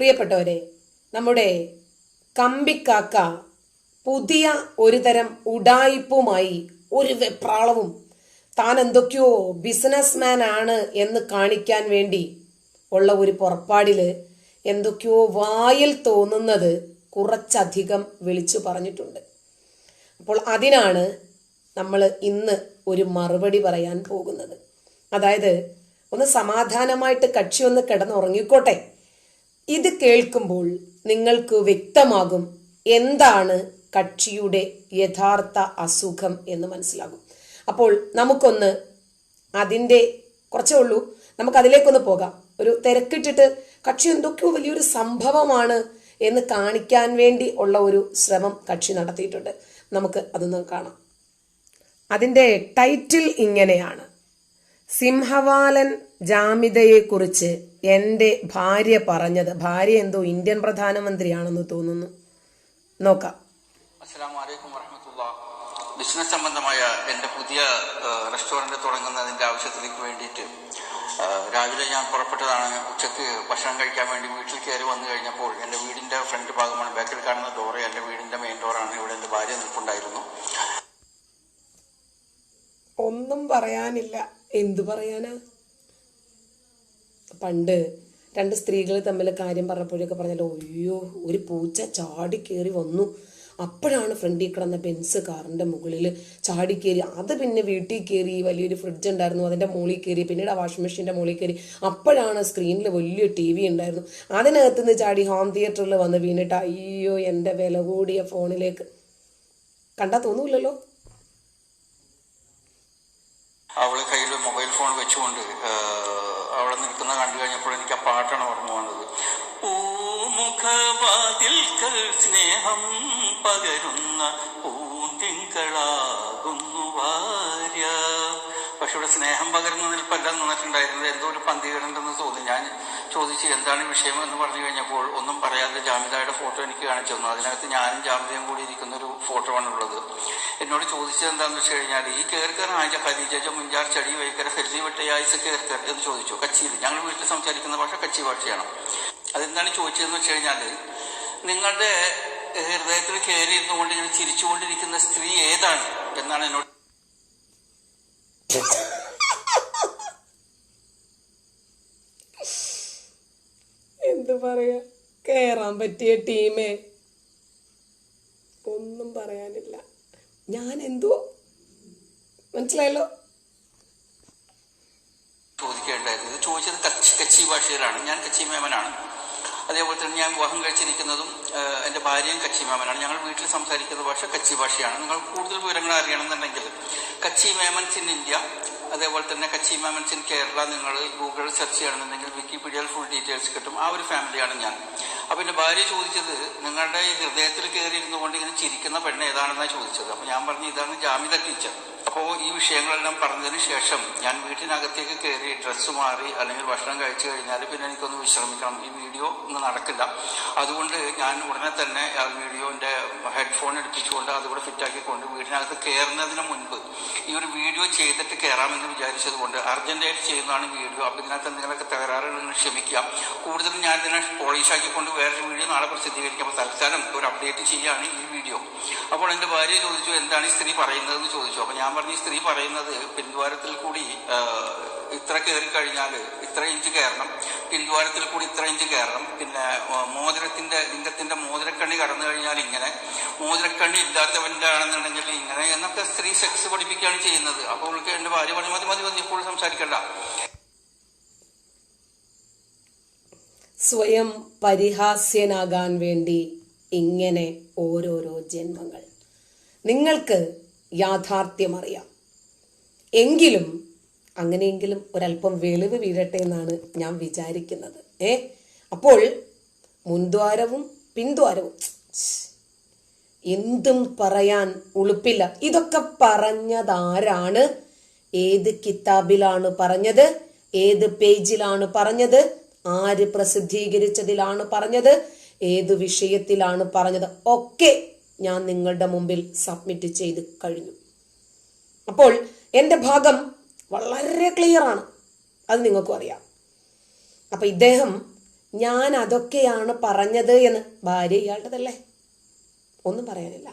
പ്രിയപ്പെട്ടവരെ, നമ്മുടെ കമ്പിക്കാക്ക പുതിയ ഒരു തരം ഉഡായിപ്പുമായി ഒരു വെപ്രാളവും താൻ എന്തൊക്കെയോ ബിസിനസ്മാൻ ആണ് എന്ന് കാണിക്കാൻ വേണ്ടി ഉള്ള ഒരു പുറപ്പാടില് എന്തൊക്കെയോ വായിൽ തോന്നുന്നത് കുറച്ചധികം വിളിച്ചു പറഞ്ഞിട്ടുണ്ട്. അപ്പോൾ അതിനാണ് നമ്മൾ ഇന്ന് ഒരു മറുപടി പറയാൻ പോകുന്നത്. അതായത് ഒന്ന് സമാധാനമായിട്ട് കക്ഷി ഒന്ന് കിടന്നുറങ്ങിക്കോട്ടെ. ഇത് കേൾക്കുമ്പോൾ നിങ്ങൾക്ക് വ്യക്തമാകും എന്താണ് കക്ഷിയുടെ യഥാർത്ഥ അസുഖം എന്ന് മനസ്സിലാകും. അപ്പോൾ നമുക്കൊന്ന് അതിൻ്റെ കുറച്ചേ ഉള്ളൂ, നമുക്ക് അതിലേക്കൊന്ന് പോകാം. ഒരു തിരക്കിട്ടിട്ട് കക്ഷി എന്തൊക്കെയോ വലിയൊരു സംഭവമാണ് എന്ന് കാണിക്കാൻ വേണ്ടി ഉള്ള ഒരു ശ്രമം കക്ഷി നടത്തിയിട്ടുണ്ട്. നമുക്ക് അതൊന്ന് കാണാം. അതിൻ്റെ ടൈറ്റിൽ ഇങ്ങനെയാണ്: സിംഹവാലൻ ജാമിതയെക്കുറിച്ച് എൻ്റെ ഭാര്യ പറഞ്ഞത്. ഭാര്യ എന്തോ ഇന്ത്യൻ പ്രധാനമന്ത്രിയാണെന്ന് തോന്നുന്നു. നോക്കാം. അസ്സലാമു അലൈക്കും വറഹ്മത്തുള്ളാഹി. ബിസിനസ് സംബന്ധമായ എൻ്റെ പുതിയ റെസ്റ്റോറൻറ്റ് തുടങ്ങുന്നതിൻ്റെ ആവശ്യത്തിലേക്ക് വേണ്ടിയിട്ട് രാവിലെ ഞാൻ പുറപ്പെട്ടതാണ്. ഉച്ചയ്ക്ക് ഭക്ഷണം കഴിക്കാൻ വേണ്ടി വീട്ടിൽ കയറി വന്നു കഴിഞ്ഞപ്പോൾ എൻ്റെ വീടിൻ്റെ ഫ്രണ്ട് ഭാഗമാണ്, ബാക്കിൽ കാണുന്ന ഡോറ് എൻ്റെ വീടിൻ്റെ മെയിൻ ഡോറാണ്. ഇവിടെ എൻ്റെ ഭാര്യ നിൽപ്പുണ്ടായിരുന്നു. ഒന്നും പറയാനില്ല, എന്തു പറയാനാ. പണ്ട് രണ്ട് സ്ത്രീകൾ തമ്മിൽ കാര്യം പറഞ്ഞപ്പോഴൊക്കെ പറഞ്ഞല്ലോ, അയ്യോ ഒരു പൂച്ച ചാടി കയറി വന്നു, അപ്പോഴാണ് ഫ്രണ്ടിൽ കിടന്ന ബെൻസ് കാറിൻ്റെ മുകളിൽ ചാടി കയറി. അത് പിന്നെ വീട്ടിൽ കയറി, വലിയൊരു ഫ്രിഡ്ജ് ഉണ്ടായിരുന്നു അതിൻ്റെ മുകളിൽ കയറി, പിന്നീട് ആ വാഷിംഗ് മെഷീൻ്റെ മുകളിൽ കയറി, അപ്പോഴാണ് സ്ക്രീനിൽ വലിയ TV ഉണ്ടായിരുന്നു, അതിനകത്തുനിന്ന് ചാടി ഹോം തിയേറ്ററിൽ വന്ന് വീണിട്ട് അയ്യോ എൻ്റെ വില കൂടിയ ഫോണിലേക്ക്. കണ്ടാൽ തോന്നൂല്ലല്ലോ. അവള് കയ്യിൽ മൊബൈൽ ഫോൺ വെച്ചുകൊണ്ട് അവിടെ നിൽക്കുന്ന കണ്ടു കഴിഞ്ഞപ്പോൾ എനിക്ക് ആ പാട്ടാണ് ഓർമ്മ വന്നത്. പൂമുഖവാതിൽക്കൽ സ്നേഹം പകരുന്ന പൂന്തിങ്കളാകുന്നു ഭാര്യ. പക്ഷെ ഇവിടെ സ്നേഹം പകരുന്ന നിൽപ്പല്ല നിന്നിട്ടുണ്ടായിരുന്നത്. എന്തോ ഒരു പന്തികേടുണ്ടെന്ന് തോന്നി. ഞാൻ ചോദിച്ചു എന്താണ് വിഷയം എന്ന് പറഞ്ഞു കഴിഞ്ഞപ്പോൾ ഒന്നും പറയാതെ ജാമിതയുടെ ഫോട്ടോ എനിക്ക് കാണിച്ചു തന്നു. അതിനകത്ത് ഞാനും ജാമിതയും കൂടി ഇരിക്കുന്ന ഒരു ഫോട്ടോ ആണുള്ളത്. എന്നോട് ചോദിച്ചത് എന്താണെന്ന് വെച്ച് കഴിഞ്ഞാൽ, ഈ കേർക്കർ ആഴ്ച ഖദീജ മുഞ്ചാർ ചടി വൈക്കര ഫെല്ലി വെട്ടയാഴ്ച കേർക്കർ എന്ന് ചോദിച്ചു. കച്ചിയിൽ ഞങ്ങൾ വീട്ടിൽ സംസാരിക്കുന്ന ഭാഷ കച്ചി ഭാഷയാണ്. അതെന്താണ് ചോദിച്ചതെന്ന് വെച്ച് കഴിഞ്ഞാൽ, നിങ്ങളുടെ ഹൃദയത്തിൽ കയറി ഇരുന്നുകൊണ്ട് ഇങ്ങനെ ചിരിച്ചുകൊണ്ടിരിക്കുന്ന സ്ത്രീ ഏതാണ് എന്നാണ് എന്നോട്. എന്ത് പറയാ, കേറാൻ പറ്റിയ ടീമേ, ഒന്നും പറയാനില്ല. ഞാൻ എന്തോ മനസ്സിലായല്ലോ. ചോദിക്കേണ്ടായിരുന്നത് ചോദിച്ചത് കച്ചി ഭാഷയിലാണ്. ഞാൻ കച്ചി മേമനാണ്. അതേപോലെ തന്നെ ഞാൻ വിവാഹം കഴിച്ചിരിക്കുന്നതും എൻ്റെ ഭാര്യയും കച്ചി മേമനാണ്. ഞങ്ങൾ വീട്ടിൽ സംസാരിക്കുന്ന ഭാഷ കച്ചി ഭാഷയാണ്. നിങ്ങൾ കൂടുതൽ വിവരങ്ങൾ അറിയണമെന്നുണ്ടെങ്കിൽ കച്ചി മേമൻസ് ഇൻ ഇന്ത്യ, അതേപോലെ തന്നെ കച്ചി മേമൻസ് ഇൻ കേരള നിങ്ങൾ ഗൂഗിളിൽ സെർച്ച് ചെയ്യണമെന്നുണ്ടെങ്കിൽ വിക്കിപീഡിയയിൽ ഫുൾ ഡീറ്റെയിൽസ് കിട്ടും. ആ ഒരു ഫാമിലിയാണ് ഞാൻ. അപ്പം എൻ്റെ ഭാര്യ ചോദിച്ചത് നിങ്ങളുടെ ഈ ഹൃദയത്തിൽ കയറി ഇരുന്നുകൊണ്ട് ഇങ്ങനെ ചിരിക്കുന്ന പെണ്ണ് ഏതാണെന്നാണ് ചോദിച്ചത്. അപ്പം ഞാൻ പറഞ്ഞു ഇതാണ് ജാമിത ടീച്ചർ. അപ്പോൾ ഈ വിഷയങ്ങളെല്ലാം പറഞ്ഞതിന് ശേഷം ഞാൻ വീട്ടിനകത്തേക്ക് കയറി ഡ്രസ്സ് മാറി അല്ലെങ്കിൽ ഭക്ഷണം കഴിച്ചു കഴിഞ്ഞാൽ പിന്നെ എനിക്കൊന്ന് വിശ്രമിക്കണം. ഈ വീഡിയോ ഒന്നും നടക്കില്ല. അതുകൊണ്ട് ഞാൻ ഉടനെ തന്നെ ആ വീഡിയോൻ്റെ ഹെഡ്ഫോൺ എടുപ്പിച്ചുകൊണ്ട് അതുകൂടെ ഫിറ്റാക്കിക്കൊണ്ട് വീട്ടിനകത്ത് കയറുന്നതിന് മുൻപ് ഈ ഒരു വീഡിയോ ചെയ്തിട്ട് കയറാമെന്ന് വിചാരിച്ചത് കൊണ്ട് അർജന്റായിട്ട് ചെയ്യുന്നതാണ് വീഡിയോ. അപ്പോൾ ഇതിനകത്ത് എന്തെങ്കിലുമൊക്കെ തകരാറുകൾ ക്ഷമിക്കാം. കൂടുതലും ഞാൻ ഇതിനെ പോളിഷാക്കിക്കൊണ്ട് വേറൊരു വീഡിയോ നാളെ പ്രസിദ്ധീകരിക്കാം. അപ്പോൾ തൽക്കാലം ഒരു അപ്ഡേറ്റ് ചെയ്യുകയാണ് ഈ വീഡിയോ. അപ്പോൾ എൻ്റെ ഭാര്യ ചോദിച്ചു എന്താണ് ഈ സ്ത്രീ പറയുന്നതെന്ന് ചോദിച്ചു. അപ്പോൾ ഞാൻ പറഞ്ഞു ഈ സ്ത്രീ പറയുന്നത് പിൻദ്വാരത്തിൽ കൂടി ഇത്ര കയറി കഴിഞ്ഞാൽ ഇത്ര ഇഞ്ച് കയറണം, പിൻദ്വാരത്തിൽ കൂടി ഇത്ര ഇഞ്ച് കയറണം, പിന്നെ ലിംഗത്തിന്റെ മോതിരക്കണ്ണി കടന്നു കഴിഞ്ഞാൽ ഇങ്ങനെ, മോതിരക്കണ്ണി ഇല്ലാത്തവന്റെ ആണെന്നുണ്ടെങ്കിൽ ഇങ്ങനെ എന്നൊക്കെ സ്ത്രീ സെക്സ് പഠിപ്പിക്കുകയാണ് ചെയ്യുന്നത്. അപ്പോൾ അവൾക്ക് എൻ്റെ ഭാര്യ പറഞ്ഞു മതി മതി മതി ഇപ്പോൾ സംസാരിക്കണ്ട. സ്വയം പരിഹാസ്യനാകാൻ വേണ്ടി ഇങ്ങനെ ഓരോരോ ജന്മങ്ങൾ. നിങ്ങൾക്ക് യാഥാർത്ഥ്യം അറിയാം, എങ്കിലും അങ്ങനെയെങ്കിലും ഒരല്പം വെളിവ് വീഴട്ടെ എന്നാണ് ഞാൻ വിചാരിക്കുന്നത്. അപ്പോൾ മുൻദ്വാരവും പിൻദ്വാരവും എന്തും പറയാൻ ഉളുപ്പില്ല. ഇതൊക്കെ പറഞ്ഞതാരാണ്, ഏത് കിതാബിലാണ് പറഞ്ഞത്, ഏത് പേജിലാണ് പറഞ്ഞത്, ആര് പ്രസിദ്ധീകരിച്ചതിലാണ് പറഞ്ഞത്, ഏത് വിഷയത്തിലാണ് പറഞ്ഞത്, ഒക്കെ ഞാൻ നിങ്ങളുടെ മുമ്പിൽ സബ്മിറ്റ് ചെയ്ത് കഴിഞ്ഞു. അപ്പോൾ എൻ്റെ ഭാഗം വളരെ ക്ലിയർ ആണ്, അത് നിങ്ങൾക്കും അറിയാം. അപ്പം ഇദ്ദേഹം ഞാൻ അതൊക്കെയാണ് പറഞ്ഞത് എന്ന്. ഭാര്യ ഇയാളുടേതല്ലേ, ഒന്നും പറയാനില്ല.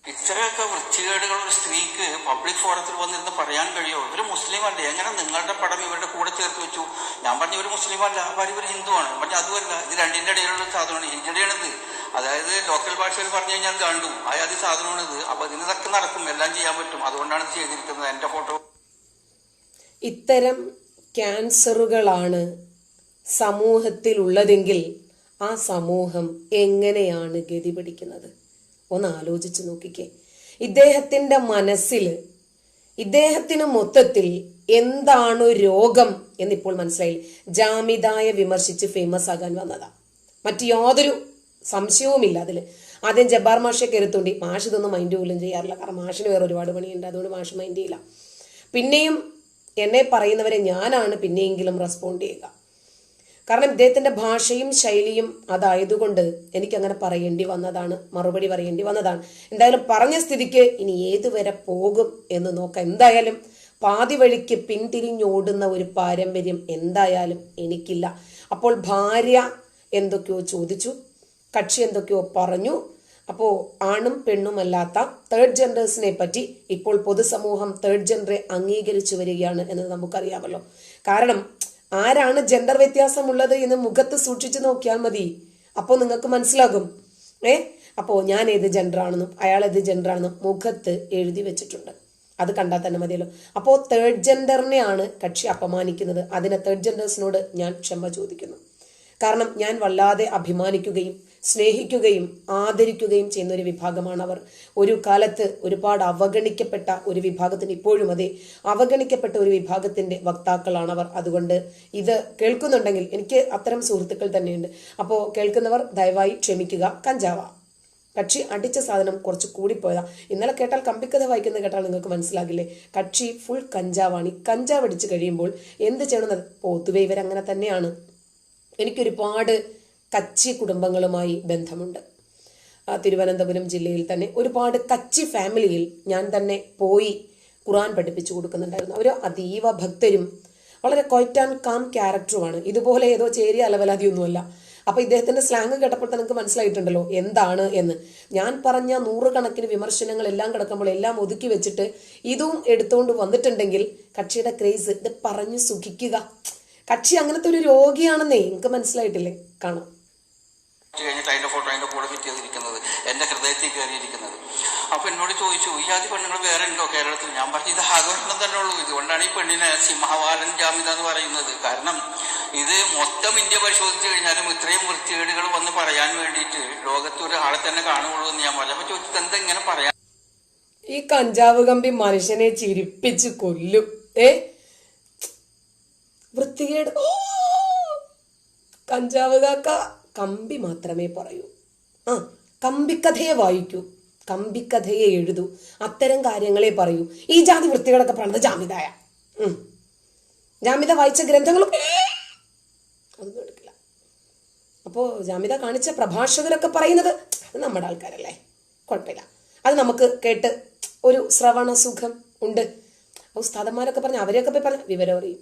ഇത്രയൊക്കെ വൃത്തികേടുകൾ ഒരു സ്ത്രീക്ക് പബ്ലിക് ഫോറത്തിൽ വന്നിരുന്ന് പറയാൻ കഴിയുമോ? ഇവര് മുസ്ലിം അല്ലേ, എങ്ങനെ നിങ്ങളുടെ പടം ഇവരുടെ കൂടെ ചേർത്ത് വെച്ചു? ഞാൻ പറഞ്ഞു ഇവര് മുസ്ലിം അല്ല, അവർ ഇവർ ഹിന്ദുവാണ്. പക്ഷെ അതുമല്ല, ഇത് രണ്ടിന്റെ ഇടയിലുള്ള സാധനമാണ്. ഹിന്ദിയുടെയാണിത്, അതായത് ലോക്കൽ ഭാഷയിൽ പറഞ്ഞു കഴിഞ്ഞാൽ ഗാണ്ടു അത് സാധനമാണിത്. അപ്പൊ ഇതിനൊക്കെ നടക്കും, എല്ലാം ചെയ്യാൻ പറ്റും. അതുകൊണ്ടാണ് ഇത് ചെയ്തിരിക്കുന്നത്. എന്റെ ഫോട്ടോ. ഇത്തരം ക്യാൻസറുകളാണ് സമൂഹത്തിലുള്ളതെങ്കിൽ ആ സമൂഹം എങ്ങനെയാണ് ഗതി പിടിക്കുന്നത്? ഒന്ന് ആലോചിച്ച് നോക്കിക്കേ. ഇദ്ദേഹത്തിന്റെ മനസ്സിൽ, ഇദ്ദേഹത്തിന് മൊത്തത്തിൽ എന്താണ് രോഗം എന്നിപ്പോൾ മനസ്സിലായില്ല. ജാമിദായെ വിമർശിച്ച് ഫേമസ് ആകാൻ വന്നതാ, മറ്റു യാതൊരു സംശയവുമില്ല അതിൽ. ആദ്യം ജബ്ബാർ മാഷെ കരുത്തോണ്ടി, മാഷ് ഇതൊന്നും മൈൻഡ് പോലും ചെയ്യാറില്ല, കാരണം മാഷിന് വേറെ ഒരുപാട് പണിയുണ്ട്, അതുകൊണ്ട് മാഷ് മൈൻഡ് ചെയ്യില്ല. പിന്നെയും എന്നെ പറയുന്നവരെ ഞാനാണ് പിന്നെയെങ്കിലും റെസ്പോണ്ട് ചെയ്യുക, കാരണം ഇദ്ദേഹത്തിന്റെ ഭാഷയും ശൈലിയും അതായതുകൊണ്ട് എനിക്കങ്ങനെ പറയേണ്ടി വന്നതാണ്, മറുപടി പറയേണ്ടി വന്നതാണ്. എന്തായാലും പറഞ്ഞ സ്ഥിതിക്ക് ഇനി ഏതുവരെ പോകും എന്ന് നോക്കാം. എന്തായാലും പാതി വഴിക്ക് പിന്തിരിഞ്ഞോടുന്ന ഒരു പാരമ്പര്യം എന്തായാലും എനിക്കില്ല. അപ്പോൾ ഭാര്യ എന്തൊക്കെയോ ചോദിച്ചു, കക്ഷി എന്തൊക്കെയോ പറഞ്ഞു. അപ്പോൾ ആണും പെണ്ണുമല്ലാത്ത തേർഡ് ജെൻഡേഴ്സിനെ പറ്റി ഇപ്പോൾ പൊതുസമൂഹം തേർഡ് ജെൻഡറെ അംഗീകരിച്ചു വരികയാണ് എന്ന് നമുക്കറിയാമല്ലോ. കാരണം ആരാണ് ജെൻഡർ വ്യത്യാസമുള്ളത് എന്ന് മുഖത്ത് സൂക്ഷിച്ചു നോക്കിയാൽ മതി, അപ്പോൾ നിങ്ങൾക്ക് മനസ്സിലാകും. അപ്പോൾ ഞാൻ ഏത് ജെൻഡറാണെന്നും അയാൾ ഏത് ജെൻഡറാണെന്നും മുഖത്ത് എഴുതി വെച്ചിട്ടുണ്ട്, അത് കണ്ടാൽ തന്നെ മതിയല്ലോ. അപ്പോൾ തേർഡ് ജെൻഡറിനെയാണ് കക്ഷി അപമാനിക്കുന്നത്. അതിനെ തേർഡ് ജെൻഡേഴ്സിനോട് ഞാൻ ക്ഷമ ചോദിക്കുന്നു. കാരണം ഞാൻ വല്ലാതെ അഭിമാനിക്കുകയും സ്നേഹിക്കുകയും ആദരിക്കുകയും ചെയ്യുന്ന ഒരു വിഭാഗമാണ് അവർ. ഒരു കാലത്ത് ഒരുപാട് അവഗണിക്കപ്പെട്ട ഒരു വിഭാഗത്തിന്, ഇപ്പോഴും അതെ അവഗണിക്കപ്പെട്ട ഒരു വിഭാഗത്തിന്റെ വക്താക്കളാണ് അവർ. അതുകൊണ്ട് ഇത് കേൾക്കുന്നുണ്ടെങ്കിൽ, എനിക്ക് അത്തരം സുഹൃത്തുക്കൾ തന്നെയുണ്ട്, അപ്പോൾ കേൾക്കുന്നവർ ദയവായി ക്ഷമിക്കുക. കഞ്ചാവ കക്ഷി അടിച്ച സാധനം കുറച്ച് കൂടിപ്പോയതാ. ഇന്നലെ കേട്ടാൽ കമ്പിക്കഥ വായിക്കുന്നത് കേട്ടാൽ നിങ്ങൾക്ക് മനസ്സിലാകില്ലേ, കക്ഷി ഫുൾ കഞ്ചാവാണ്. ഈ കഞ്ചാവ് അടിച്ച് കഴിയുമ്പോൾ എന്ത് ചെയ്യണമെന്നത് പൊതുവെ ഇവരങ്ങനെ തന്നെയാണ്. എനിക്കൊരുപാട് കച്ചി കുടുംബങ്ങളുമായി ബന്ധമുണ്ട്. തിരുവനന്തപുരം ജില്ലയിൽ തന്നെ ഒരുപാട് കച്ചി ഫാമിലിയിൽ ഞാൻ തന്നെ പോയി ഖുർആൻ പഠിപ്പിച്ചു കൊടുക്കുന്നുണ്ടായിരുന്നു. അവർ അതീവ ഭക്തരും വളരെ ക്വൈറ്റ് ആൻഡ് കാം ക്യാരക്ടറുമാണ്. ഇതുപോലെ ഏതോ ചേരിയ അലവലാതിയൊന്നുമല്ല. അപ്പൊ ഇദ്ദേഹത്തിന്റെ സ്ലാങ് കേട്ടപ്പോൾ തന്നെ നിങ്ങൾക്ക് മനസ്സിലായിട്ടുണ്ടല്ലോ എന്താണ് എന്ന്. ഞാൻ പറഞ്ഞ 100 കണക്കിന് വിമർശനങ്ങൾ എല്ലാം കിടക്കുമ്പോൾ എല്ലാം ഒതുക്കി വെച്ചിട്ട് ഇതും എടുത്തുകൊണ്ട് വന്നിട്ടുണ്ടെങ്കിൽ കക്ഷിയുടെ ക്രേസ്, ഇത് പറഞ്ഞു സുഖിക്കുക. കക്ഷി അങ്ങനത്തെ ഒരു രോഗിയാണെന്നേ നിങ്ങൾക്ക് മനസ്സിലായിട്ടില്ലേ? കാണാം. കഴിഞ്ഞിട്ട് അതിന്റെ ഫോട്ടോ അതിന്റെ കൂടെ ഫിറ്റ് ചെയ്തിരിക്കുന്നത്, എന്റെ ഹൃദയത്തിൽ കയറിയിരിക്കുന്നത്. അപ്പൊ എന്നോട് ചോദിച്ചു, ഈ ആദ്യ പെണ്ണുങ്ങൾ വേറെ ഉണ്ടോ കേരളത്തിൽ? ഞാൻ പറഞ്ഞു ഇത് ആഘോഷം തന്നെ ഉള്ളൂ. ഇതുകൊണ്ടാണ് ഈ പെണ്ണിനെ സിംഹവാലൻ ജാമിദ എന്ന് പറയുന്നത്. കാരണം ഇത് മൊത്തം ഇന്ത്യ പരിശോധിച്ചു കഴിഞ്ഞാലും ഇത്രയും വൃത്തികേടുകൾ വന്ന് പറയാൻ വേണ്ടിയിട്ട് ലോകത്ത് ഒരാളെ തന്നെ കാണുകയുള്ളൂ എന്ന് ഞാൻ പറഞ്ഞു. അപ്പൊ ചോദിച്ചത് എന്താ ഇങ്ങനെ പറയാൻ? ഈ കഞ്ചാവ് കമ്പി മനുഷ്യനെ ചിരിപ്പിച്ച് കൊല്ലും. വൃത്തികേട്. കഞ്ചാവ് കാക്ക കമ്പി മാത്രമേ പറയൂ, കമ്പിക്കഥയെ വായിക്കൂ, കമ്പിക്കഥയെ എഴുതൂ, അത്തരം കാര്യങ്ങളെ പറയൂ. ഈ ജാതി വൃത്തികളൊക്കെ പറയുന്നത് ജാമിദായ. ജാമിദ വായിച്ച ഗ്രന്ഥങ്ങളും അതൊന്നും എടുക്കില്ല. അപ്പോൾ ജാമിദ കാണിച്ച പ്രഭാഷകരൊക്കെ പറയുന്നത് അത് നമ്മുടെ ആൾക്കാരല്ലേ, കുഴപ്പമില്ല, അത് നമുക്ക് കേട്ട് ഒരു ശ്രവണ സുഖം ഉണ്ട്. ഉസ്താദന്മാരൊക്കെ പറഞ്ഞ് അവരെയൊക്കെ പോയി പറഞ്ഞ വിവരം അറിയും.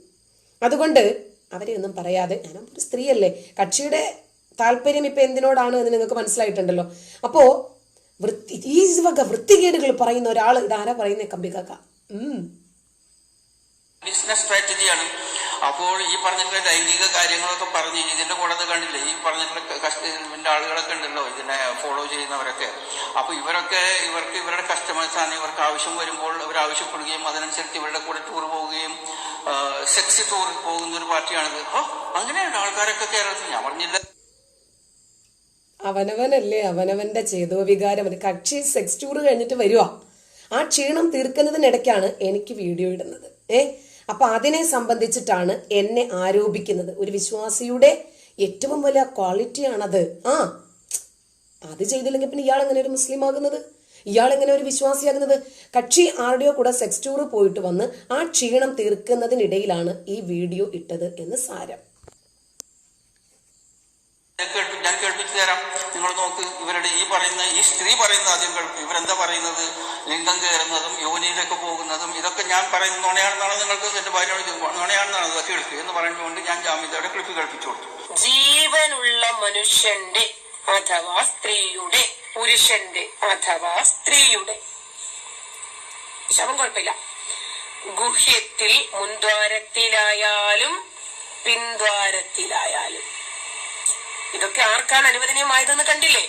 അതുകൊണ്ട് അവരെ ഒന്നും പറയാതെ, ഞാനൊരു സ്ത്രീയല്ലേ, കക്ഷിയുടെ താല്പര്യം ഇപ്പൊ എന്തിനോടാണ് എന്ന് നിങ്ങൾക്ക് മനസ്സിലായിട്ടുണ്ടല്ലോ. അപ്പോ ഈ വക വൃത്തികേടുകൾ പറയുന്ന ഒരാൾ ഇതാരാ പറയുന്നേ? കമ്പിക്കാക്ക. ബിസിനസ് സ്ട്രാറ്റജിയാണ്. അപ്പോൾ ഈ പറഞ്ഞിട്ടുള്ള ലൈംഗിക കാര്യങ്ങളൊക്കെ പറഞ്ഞ് ഇതിന്റെ കൂടെ കണ്ടില്ലേ, ഈ പറഞ്ഞിട്ടുള്ള കസ്റ്റമറിന്റെ ആളുകളൊക്കെ ഉണ്ടല്ലോ ഇതിനെ ഫോളോ ചെയ്യുന്നവരൊക്കെ. അപ്പൊ ഇവർക്ക് ഇവരുടെ കസ്റ്റമേഴ്സാണ്. ഇവർക്ക് ആവശ്യം വരുമ്പോൾ അവർ ആവശ്യപ്പെടുകയും അതിനനുസരിച്ച് ഇവരുടെ കൂടെ ടൂർ പോവുകയും സെക്സ് ടൂർ പോകുന്ന ഒരു പാർട്ടിയാണിത്. അങ്ങനെയുണ്ട് ആൾക്കാരൊക്കെ കേരളത്തിൽ. ഞാൻ പറഞ്ഞില്ല, അവനവനല്ലേ അവനവന്റെ ചേതോ വികാരം. അത് കക്ഷി സെക്സ് ടൂർ കഴിഞ്ഞിട്ട് വരുക, ആ ക്ഷീണം തീർക്കുന്നതിനിടയ്ക്കാണ് എനിക്ക് വീഡിയോ ഇടുന്നത്. അപ്പൊ അതിനെ സംബന്ധിച്ചിട്ടാണ് എന്നെ ആരോപിക്കുന്നത്. ഒരു വിശ്വാസിയുടെ ഏറ്റവും വലിയ ക്വാളിറ്റിയാണത്. അത് ചെയ്തില്ലെങ്കിൽ പിന്നെ ഇയാൾ എങ്ങനെ ഒരു മുസ്ലിം ആകുന്നത്? ഇയാൾ എങ്ങനെ ഒരു വിശ്വാസിയാകുന്നത്? കക്ഷി ആരുടെയോ കൂടെ സെക്സ് ടൂർ പോയിട്ട് വന്ന് ആ ക്ഷീണം തീർക്കുന്നതിനിടയിലാണ് ഈ വീഡിയോ ഇട്ടത് എന്ന് സാരം. ഞാൻ കേൾപ്പിച്ചു തരാം, നിങ്ങൾ നോക്ക്. ഇവരുടെ ഈ സ്ത്രീ പറയുന്നത് ആദ്യം കേൾക്കും. ഇവരെന്താ പറയുന്നത്? ലിംഗം കയറുന്നതും യോനിയിലേക്ക് പോകുന്നതും ഇതൊക്കെ ഞാൻ പറയുന്നത് നുണയാണെന്നാണ് നിങ്ങൾക്ക് എന്റെ ഭാര്യയോട് നുണയാണെന്നാണ്. കേൾക്ക് എന്ന് പറഞ്ഞുകൊണ്ട് ഞാൻ ജാമ്യതയുടെ ക്ലിപ്പ് കേൾപ്പിച്ചു കൊടുത്തു. ജീവനുള്ള മനുഷ്യന്റെ അഥവാ സ്ത്രീയുടെ, പുരുഷന്റെ അഥവാ സ്ത്രീയുടെ ശവം കുഴപ്പമില്ല, ഗുഹ്യത്തിൽ മുൻദ്വാരത്തിലായാലും പിൻദ്വാരത്തിലായാലും, ഇതൊക്കെ ആർക്കാണ് അനുവദനീയമായതെന്ന് കണ്ടില്ലേ?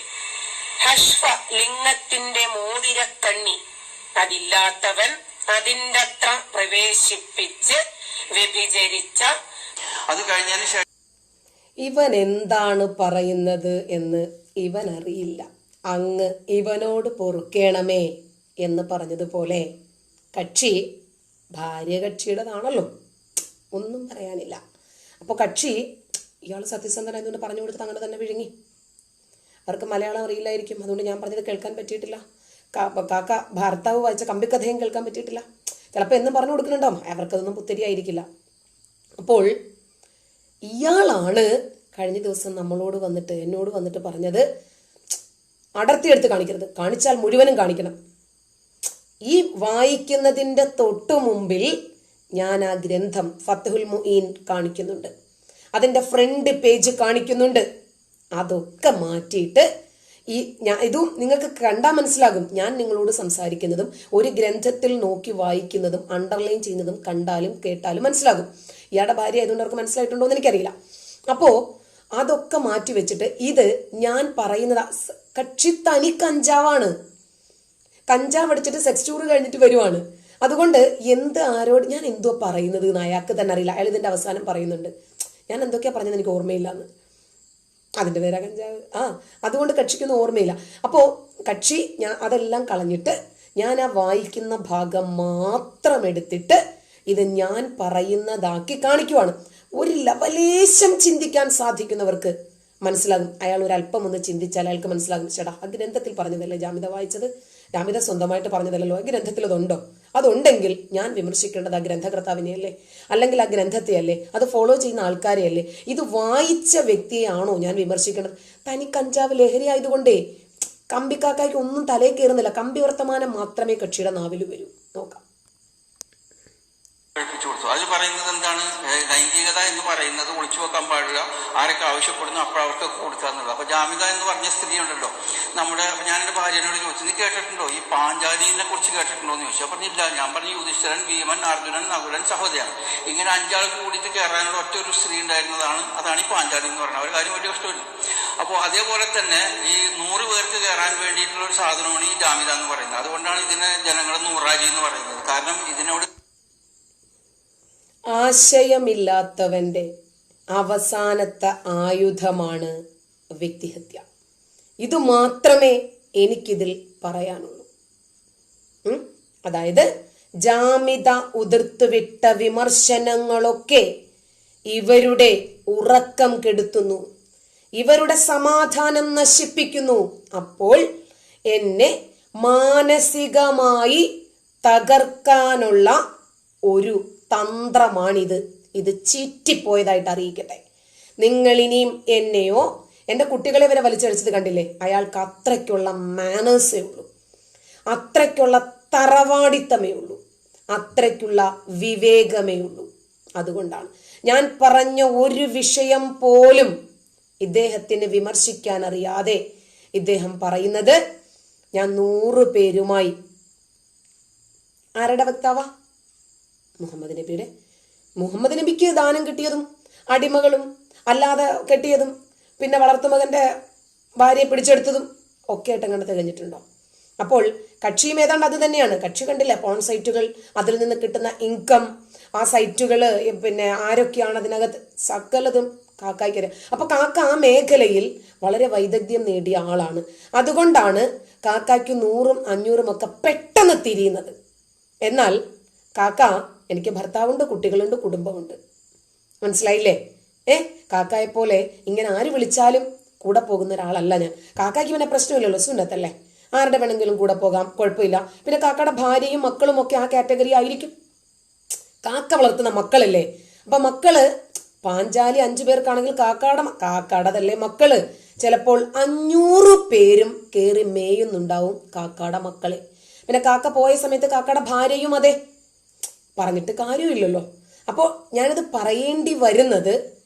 ഹഷ്ഫ ലിംഗത്തിന്റെ മോതിരക്കണ്ണി അതില്ലാത്തവൻ അതിന്റെ അത്ര പ്രവേശിപ്പിച്ച് വ്യഭിചരിച്ച, അത് കഴിഞ്ഞതിന് ശേഷം ഇവൻ എന്താണ് പറയുന്നത് എന്ന് ഇവൻ അറിയില്ല. അങ്ങ് ഇവനോട് പൊറുക്കേണമേ എന്ന് പറഞ്ഞതുപോലെ കക്ഷി ഭാര്യ കക്ഷിയുടേതാണല്ലോ, ഒന്നും പറയാനില്ല. അപ്പോൾ കക്ഷി ഇയാൾ സത്യസന്ധനായതുകൊണ്ട് പറഞ്ഞു കൊടുത്തിട്ട് അങ്ങനെ തന്നെ വിഴുങ്ങി. അവർക്ക് മലയാളം അറിയില്ലായിരിക്കും, അതുകൊണ്ട് ഞാൻ പറഞ്ഞത് കേൾക്കാൻ പറ്റിയിട്ടില്ല. കാക്ക ഭർത്താവ് വായിച്ച കമ്പിക്കഥയും കേൾക്കാൻ പറ്റിയിട്ടില്ല. ചിലപ്പോൾ എന്നും പറഞ്ഞു കൊടുക്കുന്നുണ്ടാവും, അവർക്കതൊന്നും പുത്തരിയായിരിക്കില്ല. അപ്പോൾ ഇയാളാണ് കഴിഞ്ഞ ദിവസം എന്നോട് വന്നിട്ട് പറഞ്ഞത്, അടർത്തിയെടുത്ത് കാണിക്കരുത്, കാണിച്ചാൽ മുഴുവനും കാണിക്കണം. ഈ വായിക്കുന്നതിൻ്റെ തൊട്ടു മുമ്പിൽ ഞാൻ ആ ഗ്രന്ഥം ഫത്ഹുൽ മുഈൻ കാണിക്കുന്നുണ്ട്, അതിൻ്റെ ഫ്രണ്ട് പേജ് കാണിക്കുന്നുണ്ട്. അതൊക്കെ മാറ്റിയിട്ട് ഇതും നിങ്ങൾക്ക് കണ്ടാൽ മനസ്സിലാകും. ഞാൻ നിങ്ങളോട് സംസാരിക്കുന്നതും ഒരു ഗ്രന്ഥത്തിൽ നോക്കി വായിക്കുന്നതും അണ്ടർലൈൻ ചെയ്യുന്നതും കണ്ടാലും കേട്ടാലും മനസ്സിലാകും. ഇയാളുടെ ഭാര്യ ആയതുകൊണ്ട് അവർക്ക് മനസ്സിലായിട്ടുണ്ടോ എന്ന് എനിക്കറിയില്ല. അപ്പോൾ അതൊക്കെ മാറ്റി വെച്ചിട്ട് ഇത് ഞാൻ പറയുന്നത് കക്ഷി തനി കഞ്ചാവാണ്. കഞ്ചാവ് അടിച്ചിട്ട് സെക്സ് ടൂർ കഴിഞ്ഞിട്ട് വരുവാണ്. അതുകൊണ്ട് ഞാൻ എന്തോ പറയുന്നത് എന്ന് അയാൾക്ക് തന്നെ അറിയില്ല. അയാൾ ഇതിന്റെ അവസാനം പറയുന്നുണ്ട് ഞാൻ എന്തൊക്കെയാ പറഞ്ഞത് എനിക്ക് ഓർമ്മയില്ല എന്ന്. അതിന്റെ പേരാ കഞ്ചാവ്. അതുകൊണ്ട് കക്ഷിക്കൊന്നും ഓർമ്മയില്ല. അപ്പോൾ കക്ഷി അതെല്ലാം കളഞ്ഞിട്ട് ഞാൻ ആ വായിക്കുന്ന ഭാഗം മാത്രം എടുത്തിട്ട് ഇത് ഞാൻ പറയുന്നതാക്കി കാണിക്കുവാണ്. ഒരു ലവലേശം ചിന്തിക്കാൻ സാധിക്കുന്നവർക്ക് മനസ്സിലാകും. അയാൾ ഒരല്പം ഒന്ന് ചിന്തിച്ചാൽ അയാൾക്ക് മനസ്സിലാകും, ചേട്ടാ ആ ഗ്രന്ഥത്തിൽ പറഞ്ഞതല്ലേ ജാമിത വായിച്ചത്, ജാമിത സ്വന്തമായിട്ട് പറഞ്ഞതല്ലോ, ആ ഗ്രന്ഥത്തിൽ അതുണ്ടോ? അതുണ്ടെങ്കിൽ ഞാൻ വിമർശിക്കേണ്ടത് ആ ഗ്രന്ഥകർത്താവിനെയല്ലേ, അല്ലെങ്കിൽ ആ ഗ്രന്ഥത്തെയല്ലേ, അത് ഫോളോ ചെയ്യുന്ന ആൾക്കാരെയല്ലേ, ഇത് വായിച്ച വ്യക്തിയെയാണോ ഞാൻ വിമർശിക്കേണ്ടത്? തനി കഞ്ചാവ് ലഹരി ആയതുകൊണ്ടേ കമ്പിക്കാക്കായ്ക്ക് ഒന്നും തലയിൽ കയറുന്നില്ല. കമ്പി വർത്തമാനം മാത്രമേ കക്ഷിയുടെ നാവിൽ വരൂ. നോക്കാം. കേൾപ്പിച്ചു കൊടുത്തു. അതിൽ പറയുന്നത് എന്താണ്? ലൈംഗികത എന്ന് പറയുന്നത് ഒളിച്ചു വെക്കാൻ പാടില്ല, ആരൊക്കെ ആവശ്യപ്പെടുന്നു അപ്പോഴവർക്ക് കൊടുക്കുക എന്നുള്ളത്. അപ്പൊ ജാമിത എന്ന് പറഞ്ഞ സ്ത്രീ ഉണ്ടല്ലോ, ഞാൻ എൻ്റെ ഭാര്യനോട് ചോദിച്ചു, നീ കേട്ടിട്ടുണ്ടോ ഈ പാഞ്ചാലിനെ കുറിച്ച് കേട്ടിട്ടുണ്ടോ എന്ന് ചോദിച്ചു. പറഞ്ഞില്ല. ഞാൻ പറഞ്ഞു യുധിഷ്ഠിരൻ, ഭീമൻ, അർജുനൻ, നകുലൻ, സഹോദരൻ, ഇങ്ങനെ 5 ആൾ കൂടിയിട്ട് കയറാനുള്ള ഒറ്റ ഒരു സ്ത്രീ ഉണ്ടായിരുന്നതാണ്. അതാണ് ഈ പാഞ്ചാലി എന്ന് പറഞ്ഞത്. ഒരു കാര്യം വലിയ ഇഷ്ടമില്ല. അപ്പോൾ അതേപോലെ തന്നെ ഈ 100 പേർക്ക് കയറാൻ വേണ്ടിയിട്ടുള്ള ഒരു സാധനമാണ് ഈ ജാമിത എന്ന് പറയുന്നത്. അതുകൊണ്ടാണ് ഇതിനെ ജനങ്ങൾ നൂറാരി എന്ന് പറയുന്നത്. കാരണം ഇതിനോട് ആശയമില്ലാത്തവന്റെ അവസാനത്തെ ആയുധമാണ് വ്യക്തിഹത്യ. ഇത് മാത്രമേ എനിക്കിതിൽ പറയാനുള്ളൂ. അതായത് ജാമിത ഉതിർത്തുവിട്ട വിമർശനങ്ങളൊക്കെ ഇവരുടെ ഉറക്കം കെടുത്തുന്നു, ഇവരുടെ സമാധാനം നശിപ്പിക്കുന്നു. അപ്പോൾ എന്നെ മാനസികമായി തകർക്കാനുള്ള ഒരു തന്ത്രമാണിത്. ഇത് ചീറ്റിപ്പോയതായിട്ട് അറിയിക്കട്ടെ. നിങ്ങൾ ഇനിയും എന്നെയോ എൻ്റെ കുട്ടികളെ വരെ വലിച്ചടിച്ചത് കണ്ടില്ലേ? അയാൾക്ക് അത്രയ്ക്കുള്ള മാനേഴ്സേ ഉള്ളൂ, അത്രയ്ക്കുള്ള തറവാടിത്തമേ ഉള്ളൂ, അത്രയ്ക്കുള്ള വിവേകമേ ഉള്ളൂ. അതുകൊണ്ടാണ് ഞാൻ പറഞ്ഞ ഒരു വിഷയം പോലും ഇദ്ദേഹത്തിന് വിമർശിക്കാൻ അറിയാതെ ഇദ്ദേഹം പറയുന്നത് ഞാൻ 100 പേരുമായി. ആരുടെ വക്താവാ? മുഹമ്മദ് നബിയുടെ. മുഹമ്മദ് നബിക്ക് ദാനം കിട്ടിയതും അടിമകളും അല്ലാതെ കെട്ടിയതും പിന്നെ വളർത്തുമകന്റെ ഭാര്യയെ പിടിച്ചെടുത്തതും ഒക്കെ ആയിട്ട് അങ്ങനെ തികഞ്ഞിട്ടുണ്ടോ? അപ്പോൾ കക്ഷിയും ഏതാണ്ട് അത് തന്നെയാണ്. കക്ഷി കണ്ടില്ലേ പോൺ സൈറ്റുകൾ, അതിൽ നിന്ന് കിട്ടുന്ന ഇൻകം, ആ സൈറ്റുകൾ, പിന്നെ ആരൊക്കെയാണ് അതിനകത്ത്, സകലതും കാക്കായ്ക്കറിയാം. അപ്പൊ കാക്ക ആ മേഖലയിൽ വളരെ വൈദഗ്ധ്യം നേടിയ ആളാണ്. അതുകൊണ്ടാണ് കാക്കായ്ക്ക് 100ഉം 500ഉം ഒക്കെ പെട്ടെന്ന് തിരിയുന്നത്. എന്നാൽ കാക്ക എനിക്ക് ഭർത്താവുണ്ട്, കുട്ടികളുണ്ട്, കുടുംബമുണ്ട്. മനസ്സിലായില്ലേ? കാക്കായെ പോലെ ഇങ്ങനെ ആര് വിളിച്ചാലും കൂടെ പോകുന്ന ഒരാളല്ല ഞാൻ. കാക്കായ്ക്ക് പിന്നെ പ്രശ്നമില്ലല്ലോ, സുന്നത്തല്ലേ, ആരുടെ വേണമെങ്കിലും കൂടെ പോകാം, കുഴപ്പമില്ല. പിന്നെ കാക്കയുടെ ഭാര്യയും മക്കളും ഒക്കെ ആ കാറ്റഗറി ആയിരിക്കും. കാക്ക വളർത്തുന്ന മക്കളല്ലേ. അപ്പൊ മക്കള് പാഞ്ചാലി 5 പേർക്കാണെങ്കിൽ കാക്കാടതല്ലേ മക്കള്. ചിലപ്പോൾ 500 പേരും കേറി മേയുന്നുണ്ടാവും കാക്കാടെ മക്കളെ. പിന്നെ കാക്ക പോയ സമയത്ത് കാക്കയുടെ ഭാര്യയും അതെ, പറഞ്ഞിട്ട് കാര്യമില്ലല്ലോ. അപ്പോൾ ഞാനിത് പറയേണ്ടി വരുന്നത്,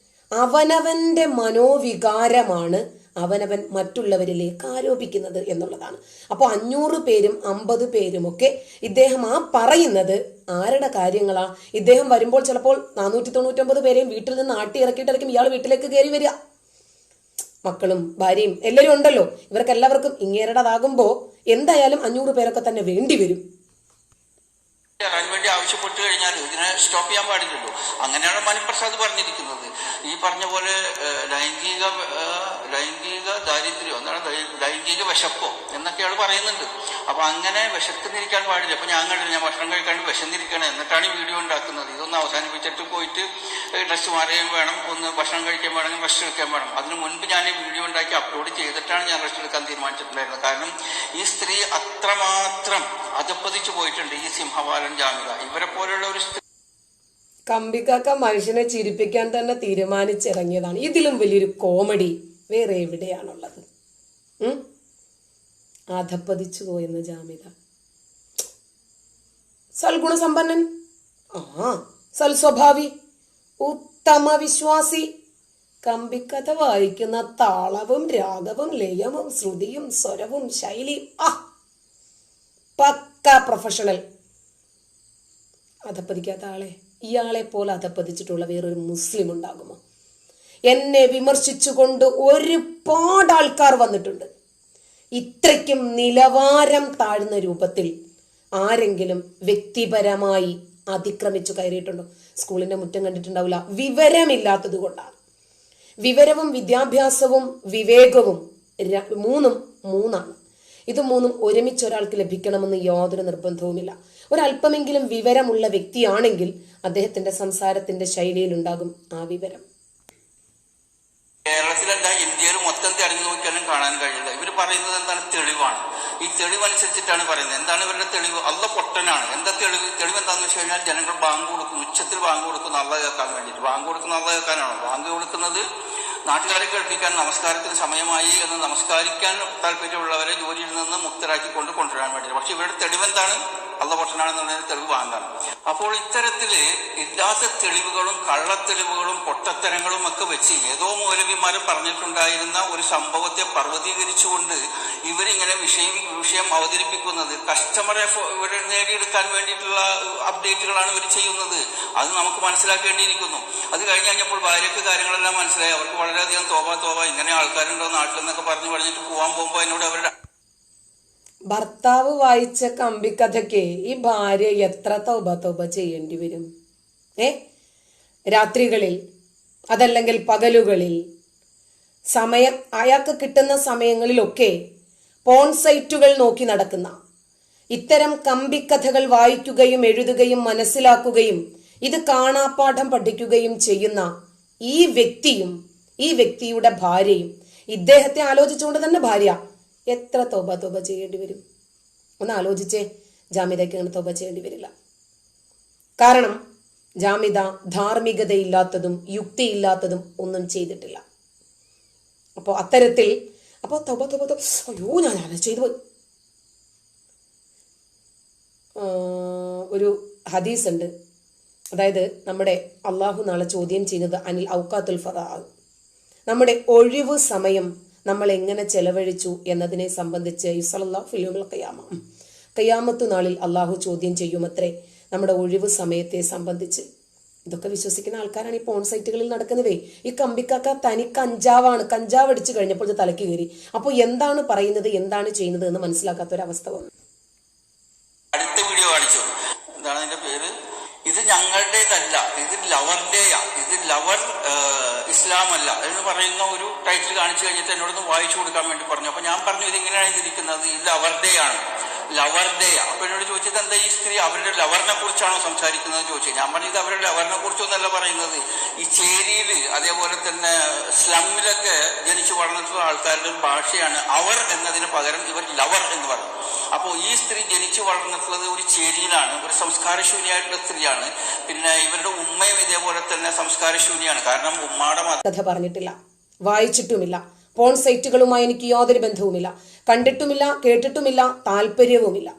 അവനവന്റെ മനോവികാരമാണ് അവനവൻ മറ്റുള്ളവരിലേക്ക് ആരോപിക്കുന്നത് എന്നുള്ളതാണ്. അപ്പോൾ 500 പേരും 50 പേരുമൊക്കെ ഇദ്ദേഹം ആ പറയുന്നത് ആരുടെ കാര്യങ്ങളാ? ഇദ്ദേഹം വരുമ്പോൾ ചിലപ്പോൾ 499 പേരെയും വീട്ടിൽ നിന്ന് ആട്ടി ഇറക്കിയിട്ടായിരിക്കും ഇയാൾ വീട്ടിലേക്ക് കയറി വരിക. മക്കളും ഭാര്യയും എല്ലാവരും ഉണ്ടല്ലോ. ഇവർക്ക് എല്ലാവർക്കും ഇങ്ങേരുടേതാകുമ്പോൾ എന്തായാലും 500 പേരൊക്കെ തന്നെ വേണ്ടി വരും. കയറാൻ വേണ്ടി ആവശ്യപ്പെട്ട് കഴിഞ്ഞാൽ ഇതിനെ സ്റ്റോപ്പ് ചെയ്യാൻ പാടില്ലല്ലോ. അങ്ങനെയാണ് മനുപ്രസാദ് പറഞ്ഞിരിക്കുന്നത്. ഈ പറഞ്ഞ പോലെ ലൈംഗിക ദാരിദ്ര്യമോ എന്താണ് ലൈംഗിക വിശപ്പോ എന്നൊക്കെയാണ് പറയുന്നുണ്ട്. അപ്പൊ അങ്ങനെ വിശക്കുന്നിരിക്കാൻ പാടില്ല. അപ്പൊ ഞാൻ ഭക്ഷണം കഴിക്കാണ്ട് വിശന്നിരിക്കണം, എന്നിട്ടാണ് ഈ വീഡിയോ ഉണ്ടാക്കുന്നത്. ഇതൊന്ന് അവസാനിപ്പിച്ചിട്ട് പോയിട്ട് ഡ്രസ്സ് മാറുകയും വേണം, ഒന്ന് ഭക്ഷണം കഴിക്കാൻ വേണമെങ്കിൽ റെസ്റ്റ് എടുക്കാൻ വേണം. അതിന് മുൻപ് ഞാൻ ഈ വീഡിയോ ഉണ്ടാക്കി അപ്ലോഡ് ചെയ്തിട്ടാണ് ഞാൻ റെസ്റ്റ് എടുക്കാൻ തീരുമാനിച്ചിട്ടുണ്ടായിരുന്നത്. കാരണം ഈ സ്ത്രീ അത്രമാത്രം അധപ്പതിച്ചു പോയിട്ടുണ്ട്. ഈ സിംഹവാലൻ ജാമിത ഇവരെ പോലെയുള്ള ഒരു സ്ത്രീ, കമ്പിക്കാക്ക മനുഷ്യനെ ചിരിപ്പിക്കാൻ തന്നെ തീരുമാനിച്ചിറങ്ങിയതാണ്. ഇതിലും വലിയൊരു കോമഡി വേറെ എവിടെയാണുള്ളത്? അധപ്പതിച്ചു പോയെന്ന് ജാമിത. സൽഗുണസമ്പന്നൻ, സൽസ്വഭാവി, ഉത്തമ വിശ്വാസി, കമ്പിക്കഥ വായിക്കുന്ന താളവും രാഗവും ലയവും ശ്രുതിയും സ്വരവും ശൈലിയും പക്ക പ്രൊഫഷണൽ. അധപ്പതിക്കാത്ത ആളെ, ഇയാളെ പോലെ അധപ്പതിച്ചിട്ടുള്ള വേറൊരു മുസ്ലിം ഉണ്ടാകുമോ? എന്നെ വിമർശിച്ചുകൊണ്ട് ഒരുപാട് ആൾക്കാർ വന്നിട്ടുണ്ട്. ഇത്രയ്ക്കും നിലവാരം താഴ്ന്ന രൂപത്തിൽ ആരെങ്കിലും വ്യക്തിപരമായി അതിക്രമിച്ചു കയറിയിട്ടുണ്ടോ? സ്കൂളിന്റെ മുറ്റം കണ്ടിട്ടുണ്ടാവില്ല. വിവരമില്ലാത്തത് കൊണ്ടാണ്. വിവരവും വിദ്യാഭ്യാസവും വിവേകവും മൂന്നാണ്. ഇത് മൂന്നും ഒരുമിച്ച് ഒരാൾക്ക് ലഭിക്കണമെന്ന് യാതൊരു നിർബന്ധവുമില്ല. ഒരല്പമെങ്കിലും വിവരമുള്ള വ്യക്തിയാണെങ്കിൽ അദ്ദേഹത്തിന്റെ സംസാരത്തിന്റെ ശൈലിയിൽ ഉണ്ടാകും ആ വിവരം. കേരളത്തിലല്ല ഇന്ത്യയിൽ മൊത്തം തെരഞ്ഞു നോക്കിയാലും കാണാൻ കഴിയില്ല. ഇവർ പറയുന്നത് എന്താണ്? തെളിവാണ്. ഈ തെളിവനുസരിച്ചിട്ടാണ് പറയുന്നത്. എന്താണ് ഇവരുടെ തെളിവ്? അള്ള പൊട്ടനാണ്. എന്താ തെളിവ്? തെളിവ് എന്താണെന്ന് വെച്ച് കഴിഞ്ഞാൽ ജനങ്ങൾ ബാങ്ക് കൊടുക്കുന്നു, ഉച്ചത്തിൽ ബാങ്ക് കൊടുക്കുന്നു അള്ള കേൾക്കാൻ വേണ്ടിയിട്ട്. ബാങ്ക് കൊടുക്കുന്ന അള്ള കേൾക്കാനാണോ? ബാങ്ക് കൊടുക്കുന്നത് നാട്ടുകാരെ കേൾപ്പിക്കാൻ, നമസ്കാരത്തിന് സമയമായി എന്ന് നമസ്കാരിക്കാൻ താല്പര്യമുള്ളവരെ ജോലിയിൽ നിന്ന് മുക്തരാക്കി കൊണ്ടുവരാൻ വേണ്ടിയിട്ട്. പക്ഷെ ഇവരുടെ തെളിവെന്താണ്? അള്ള പൊട്ടനാണെന്നുള്ളതിന് തെളിവ് ബാങ്കാണ്. അപ്പോൾ ഇത്തരത്തില് ഇല്ലാത്ത തെളിവുകളും കള്ളത്തെളിവുകളും പൊട്ടത്തരങ്ങളും ഒക്കെ വെച്ച് ഏതോ മൗലവിമാര് പറഞ്ഞിട്ടുണ്ടായിരുന്ന ഒരു സംഭവത്തെ പർവ്വതീകരിച്ചുകൊണ്ട് ഇവരിങ്ങനെ വിഷയം അവതരിപ്പിക്കുന്നത് കസ്റ്റമറെ നേടിയെടുക്കാൻ വേണ്ടിയിട്ടുള്ള അപ്ഡേറ്റുകളാണ് ഇവർ ചെയ്യുന്നത്. അത് നമുക്ക് മനസ്സിലാക്കേണ്ടിയിരിക്കുന്നു. അത് കഴിഞ്ഞപ്പോൾ ഭാര്യയ്ക്ക് കാര്യങ്ങളെല്ലാം മനസ്സിലായി. അവർക്ക് വളരെയധികം തോബ ഇങ്ങനെ ആൾക്കാരുണ്ടോ നാട്ടിലെന്നൊക്കെ പറഞ്ഞിട്ട് പോകാൻ പോകുമ്പോൾ എന്നോട് അവരുടെ ഭർത്താവ് വായിച്ച കമ്പിക്കഥയ്ക്ക് ഈ ഭാര്യ എത്ര തൗബ ചെയ്യേണ്ടി വരും? രാത്രികളിൽ അതല്ലെങ്കിൽ പകലുകളിൽ സമയം അയാൾക്ക് കിട്ടുന്ന സമയങ്ങളിലൊക്കെ പോൺ സൈറ്റുകൾ നോക്കി നടക്കുന്ന, ഇത്തരം കമ്പിക്കഥകൾ വായിക്കുകയും എഴുതുകയും മനസ്സിലാക്കുകയും ഇത് കാണാപ്പാഠം പഠിക്കുകയും ചെയ്യുന്ന ഈ വ്യക്തിയും ഈ വ്യക്തിയുടെ ഭാര്യയും, ഇദ്ദേഹത്തെ ആലോചിച്ചുകൊണ്ട് തന്നെ ഭാര്യ എത്ര തോബ ചെയ്യേണ്ടി വരും? ഒന്ന് ആലോചിച്ചേ. ജാമിദയ്ക്ക് അങ്ങനെ തോബ ചെയ്യേണ്ടി വരില്ല. കാരണം ജാമിദ ധാർമ്മികതയില്ലാത്തതും യുക്തിയില്ലാത്തതും ഒന്നും ചെയ്തിട്ടില്ല. അപ്പോൾ അത്തരത്തിൽ തോബ അയ്യോ ഞാൻ ചെയ്തു പോയി. ഒരു ഹദീസ് ഉണ്ട്. അതായത് നമ്മുടെ അള്ളാഹു നാളെ ചോദ്യം ചെയ്യുന്നത് അനിൽ ഔക്കാത്തുൽ ഫറാ, നമ്മുടെ ഒഴിവ് സമയം നമ്മൾ എങ്ങനെ ചെലവഴിച്ചു എന്നതിനെ സംബന്ധിച്ച് യുസല്ലല്ലാഹു ഫിൽ യൗമിൽ ഖിയാമ, ഖിയാമത്ത് നാളിൽ അള്ളാഹു ചോദ്യം ചെയ്യുമത്രേ നമ്മുടെ ഒഴിവ് സമയത്തെ സംബന്ധിച്ച്. ഇതൊക്കെ വിശ്വസിക്കുന്ന ആൾക്കാരാണ് ഈ പോൺ സൈറ്റുകളിൽ നടക്കുന്നതേ. ഈ കമ്പിക്കാക്ക തനി കഞ്ചാവാണ്. കഞ്ചാവ് അടിച്ചു കഴിഞ്ഞപ്പോൾ ഇത് തലയ്ക്ക് കയറി. അപ്പോൾ എന്താണ് പറയുന്നത്, എന്താണ് ചെയ്യുന്നത് എന്ന് മനസ്സിലാക്കാത്തൊരവസ്ഥ വന്നു. അടുത്ത വീഡിയോ കാണിച്ചു. എന്താണ് അതിന്റെ പേര്? ഇത് ഞങ്ങളുടേതല്ല, ഇത് ലവറുടെയാ, ഇത് ലവർ ഇസ്ലാം അല്ല എന്ന് പറയുന്ന ഒരു ടൈറ്റിൽ കാണിച്ചു കഴിഞ്ഞിട്ട് എന്നോടൊന്ന് വായിച്ചു കൊടുക്കാൻ വേണ്ടി പറഞ്ഞു. അപ്പൊ ഞാൻ പറഞ്ഞു ഇത് ഇങ്ങനെയാണ് ഇതിരിക്കുന്നത്, ഇത് ലവറുടെയാണ്, ലവറുടെയാ. അപ്പൊ എന്നോട് ചോദിച്ചത് എന്താ ഈ സ്ത്രീ അവരുടെ ലവറിനെ കുറിച്ചാണോ സംസാരിക്കുന്നത് ചോദിച്ചു. ഞാൻ പറഞ്ഞു ഇത് അവരുടെ ലവറിനെ കുറിച്ചൊന്നല്ല പറയുന്നത്. ഈ ചേരിയില് അതേപോലെ തന്നെ സ്ലമ്മിലൊക്കെ ജനിച്ചു വളർന്നിട്ടുള്ള ആൾക്കാരുടെ ഒരു ഭാഷയാണ് അവർ എന്നതിന് പകരം ഇവർ ലവർ എന്ന് പറയും. അപ്പോൾ ഈ സ്ത്രീ ജനിച്ചു വളർന്നിട്ടുള്ളത് ഒരു ചേരിയിലാണ്, ഒരു സംസ്കാരശൂന്യമായിട്ടുള്ള സ്ത്രീയാണ്. പിന്നെ ഇവരുടെ ഉമ്മയും ഇതേപോലെ തന്നെ സംസ്കാരശൂന്യാണ്. കാരണം ഉമ്മാടെ കഥ പറഞ്ഞിട്ടില്ല, വായിച്ചിട്ടുമില്ല, പോൺ സൈറ്റുകളുമായി എനിക്ക് യാതൊരു ബന്ധവുമില്ല, കണ്ടിട്ടുമില്ല, കേട്ടിട്ടുമില്ല, താല്പര്യവുമില്ല.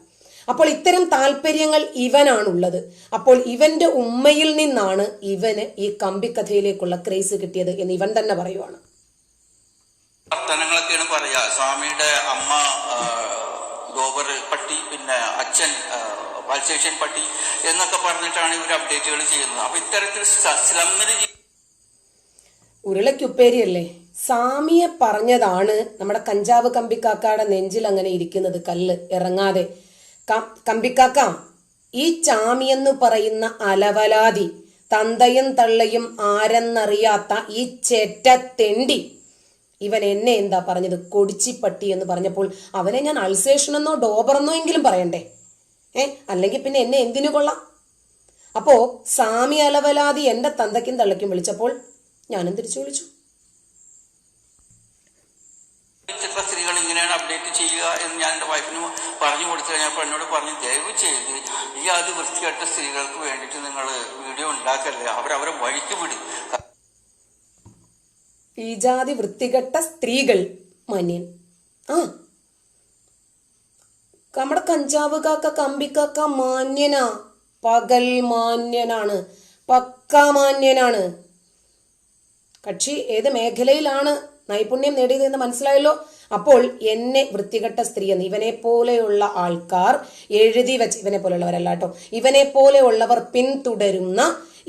അപ്പോൾ ഇത്തരം താല്പര്യങ്ങൾ ഇവനാണുള്ളത്. അപ്പോൾ ഇവന്റെ ഉമ്മയിൽ നിന്നാണ് ഇവന് ഈ കമ്പിക്കഥയിലേക്കുള്ള ക്രേസ് കിട്ടിയത് എന്ന് ഇവൻ തന്നെ പറയുവാണ്. വർത്തനങ്ങളൊക്കെയാണ് പറയാ. സ്വാമിയുടെ അമ്മ ഡോബർ പട്ടി, പിന്നെ അച്ഛൻ അൽസേഷ്യൻ പട്ടി എന്നൊക്കെ പറഞ്ഞിട്ടാണ് ഇവർ അപ്ഡേറ്റുകൾ ചെയ്യുന്നത്. അപ്പൊ ഇത്തരത്തിൽ സ്ലമ്മിന് ഉരുളക്കുപ്പേരിയല്ലേ, സാമിയെ പറഞ്ഞതാണ് നമ്മുടെ കഞ്ചാവ് കമ്പിക്കാക്കയുടെ നെഞ്ചിൽ അങ്ങനെ ഇരിക്കുന്നത്, കല്ല് ഇറങ്ങാതെ. കമ്പിക്കാക്ക, ഈ ചാമിയെന്ന് പറയുന്ന അലവലാതി, തന്തയും തള്ളയും ആരെന്നറിയാത്ത ഈ ചെറ്റത്തെണ്ടി ഇവൻ എന്നെ എന്താ പറഞ്ഞത്, കൊടിച്ചിപ്പട്ടി എന്ന് പറഞ്ഞപ്പോൾ അവനെ ഞാൻ അൾസേഷനെന്നോ ഡോബറെന്നോ എങ്കിലും പറയണ്ടേ? അല്ലെങ്കിൽ പിന്നെ എന്നെ എന്തിനു കൊള്ളാം? അപ്പോ സാമി അലവലാതി എന്റെ തന്തയ്ക്കും തള്ളയ്ക്കും വിളിച്ചപ്പോൾ ഞാനും തിരിച്ചു വിളിച്ചു. സ്ത്രീകൾ ഇങ്ങനെയാണ് അപ്ഡേറ്റ് ചെയ്യുക എന്ന് ഞാൻ എൻ്റെ വൈഫിന് പറഞ്ഞു കൊടുത്തു കഴിഞ്ഞപ്പോൾ എന്നോട് പറഞ്ഞു, ദയവ് ചെയ്ത് ഈ അത് വൃത്തികെട്ട സ്ത്രീകൾക്ക് വേണ്ടിയിട്ട് നിങ്ങൾ വീഡിയോ ഉണ്ടാക്കല്ലേ, അവരെ വഴിക്ക് വിടും. ഈ ജാതി വൃത്തികെട്ട സ്ത്രീകൾ മാന്യൻ. നമ്മുടെ കഞ്ചാവ് കാക്ക കമ്പിക്കാക്ക മാന്യനാ, പകൽ മാന്യനാണ്, പക്കാ മാന്യനാണ്. കക്ഷി ഏത് മേഖലയിലാണ് നൈപുണ്യം നേടിയതെന്ന് മനസ്സിലായല്ലോ. അപ്പോൾ എന്നെ വൃത്തികെട്ട സ്ത്രീ എന്ന് ഇവനെ പോലെയുള്ള ആൾക്കാർ എഴുതി വെച്ച്, ഇവനെ പോലെയുള്ളവരല്ല കേട്ടോ, ഇവനെ പോലെയുള്ളവർ പിന്തുടരുന്ന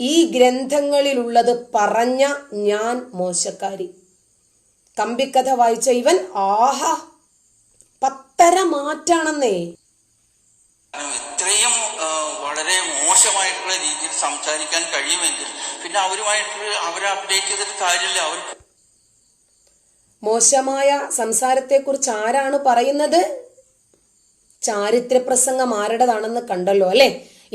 ഈ ഗ്രന്ഥങ്ങളിലുള്ളത് പറഞ്ഞ ഞാൻ മോശക്കാരി. കമ്പിക്കഥ വായിച്ച ഇവൻ ആഹാ പത്തര മാറ്റാണെന്നേ. ഇത്രയും വളരെ മോശമായിട്ടുള്ള രീതിയിൽ സംസാരിക്കാൻ കഴിയുമെങ്കിൽ പിന്നെ അവരെ അപ്ഡേറ്റ് ചെയ്തിട്ട് കാര്യമില്ല. അവർക്ക് മോശമായ സംസാരത്തെക്കുറിച്ച് ആരാണ് പറയുന്നത്? ചാരിത്രപ്രസംഗം ആരുടേതാണെന്ന് കണ്ടല്ലോ അല്ലെ?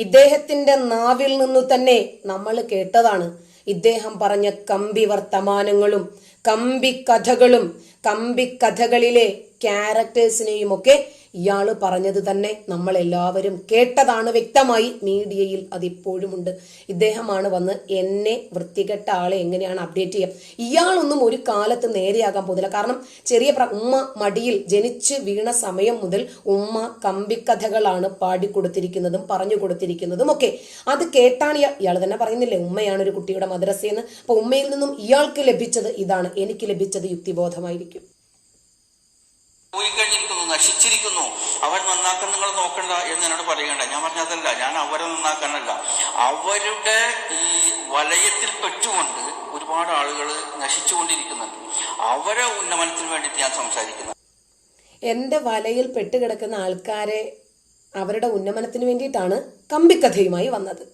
ഇദ്ദേഹത്തിന്റെ നാവിൽ നിന്നു തന്നെ നമ്മൾ കേട്ടതാണ്. ഇദ്ദേഹം പറഞ്ഞ കമ്പി വർത്തമാനങ്ങളും കമ്പിക്കഥകളും കമ്പിക്കഥകളിലെ ക്യാരക്ടേഴ്സിനെയും ഒക്കെ ഇയാള് പറഞ്ഞത് തന്നെ നമ്മൾ എല്ലാവരും കേട്ടതാണ്. വ്യക്തമായി മീഡിയയിൽ അതിപ്പോഴുമുണ്ട്. ഇദ്ദേഹമാണ് വന്ന് എന്നെ വൃത്തികെട്ട ആളെ എങ്ങനെയാണ് അപ്ഡേറ്റ് ചെയ്യുക. ഇയാളൊന്നും ഒരു കാലത്ത് നേരെയാകാൻ പോകുന്നില്ല. കാരണം ഉമ്മ മടിയിൽ ജനിച്ച് വീണ സമയം മുതൽ ഉമ്മ കമ്പിക്കഥകളാണ് പാടിക്കൊടുത്തിരിക്കുന്നതും പറഞ്ഞു കൊടുത്തിരിക്കുന്നതും ഒക്കെ. അത് കേട്ടാണ് ഇയാൾ തന്നെ പറയുന്നില്ലേ, ഉമ്മയാണ് ഒരു കുട്ടിയുടെ മദ്രസയെന്ന്. അപ്പൊ ഉമ്മയിൽ നിന്നും ഇയാൾക്ക് ലഭിച്ചത് ഇതാണ്, എനിക്ക് ലഭിച്ചത് യുക്തിബോധമായിരിക്കും. പോയി കഴിഞ്ഞിരിക്കുന്നു, നശിച്ചിരിക്കുന്നു, അവർ നന്നാക്കാൻ നിങ്ങൾ നോക്കണ്ട എന്ന് എന്നോട് പറയണ്ട. ഞാൻ പറഞ്ഞതല്ല, ഞാൻ അവരെ നന്നാക്കാനല്ല, അവരുടെ ഈ വലയത്തിൽ പെട്ടുകൊണ്ട് ഒരുപാട് ആളുകൾ നശിച്ചുകൊണ്ടിരിക്കുന്നുണ്ട്. അവരെ ഉന്നമനത്തിന് വേണ്ടിയിട്ട് ഞാൻ സംസാരിക്കുന്നത്. എന്റെ വലയിൽ പെട്ടുകിടക്കുന്ന ആൾക്കാരെ അവരുടെ ഉന്നമനത്തിന് വേണ്ടിയിട്ടാണ് കമ്പിക്കഥയുമായി വന്നത്.